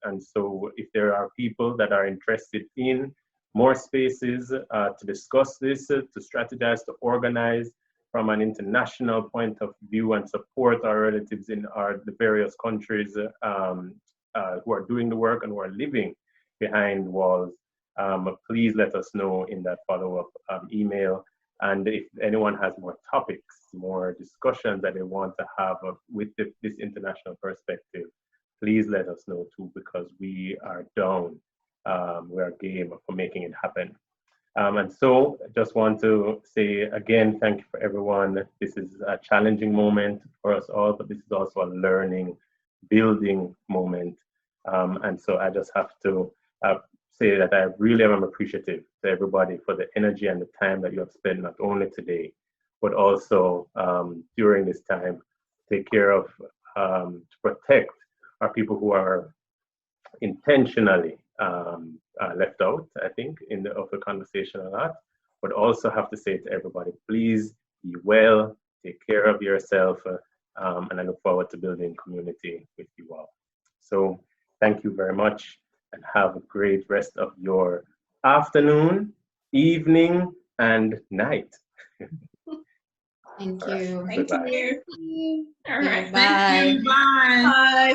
And so if there are people that are interested in more spaces to discuss this, to strategize, to organize from an international point of view and support our relatives in the various countries who are doing the work and who are living behind walls, please let us know in that follow-up email. And if anyone has more topics, more discussions that they want to have with this international perspective, please let us know too, because we are down. We are game for making it happen. And so I just want to say again, thank you for everyone. This is a challenging moment for us all, but this is also a learning, building moment. And so I just have to say that I really am appreciative to everybody for the energy and the time that you have spent, not only today, but also during this time, take care of, to protect our people who are intentionally left out, I think, of the conversation a lot, but also have to say to everybody, please be well, take care of yourself, and I look forward to building community with you all. So thank you very much and have a great rest of your afternoon, evening, and night. Thank you. Thank you. All right. Bye. Thank you. Bye. Bye.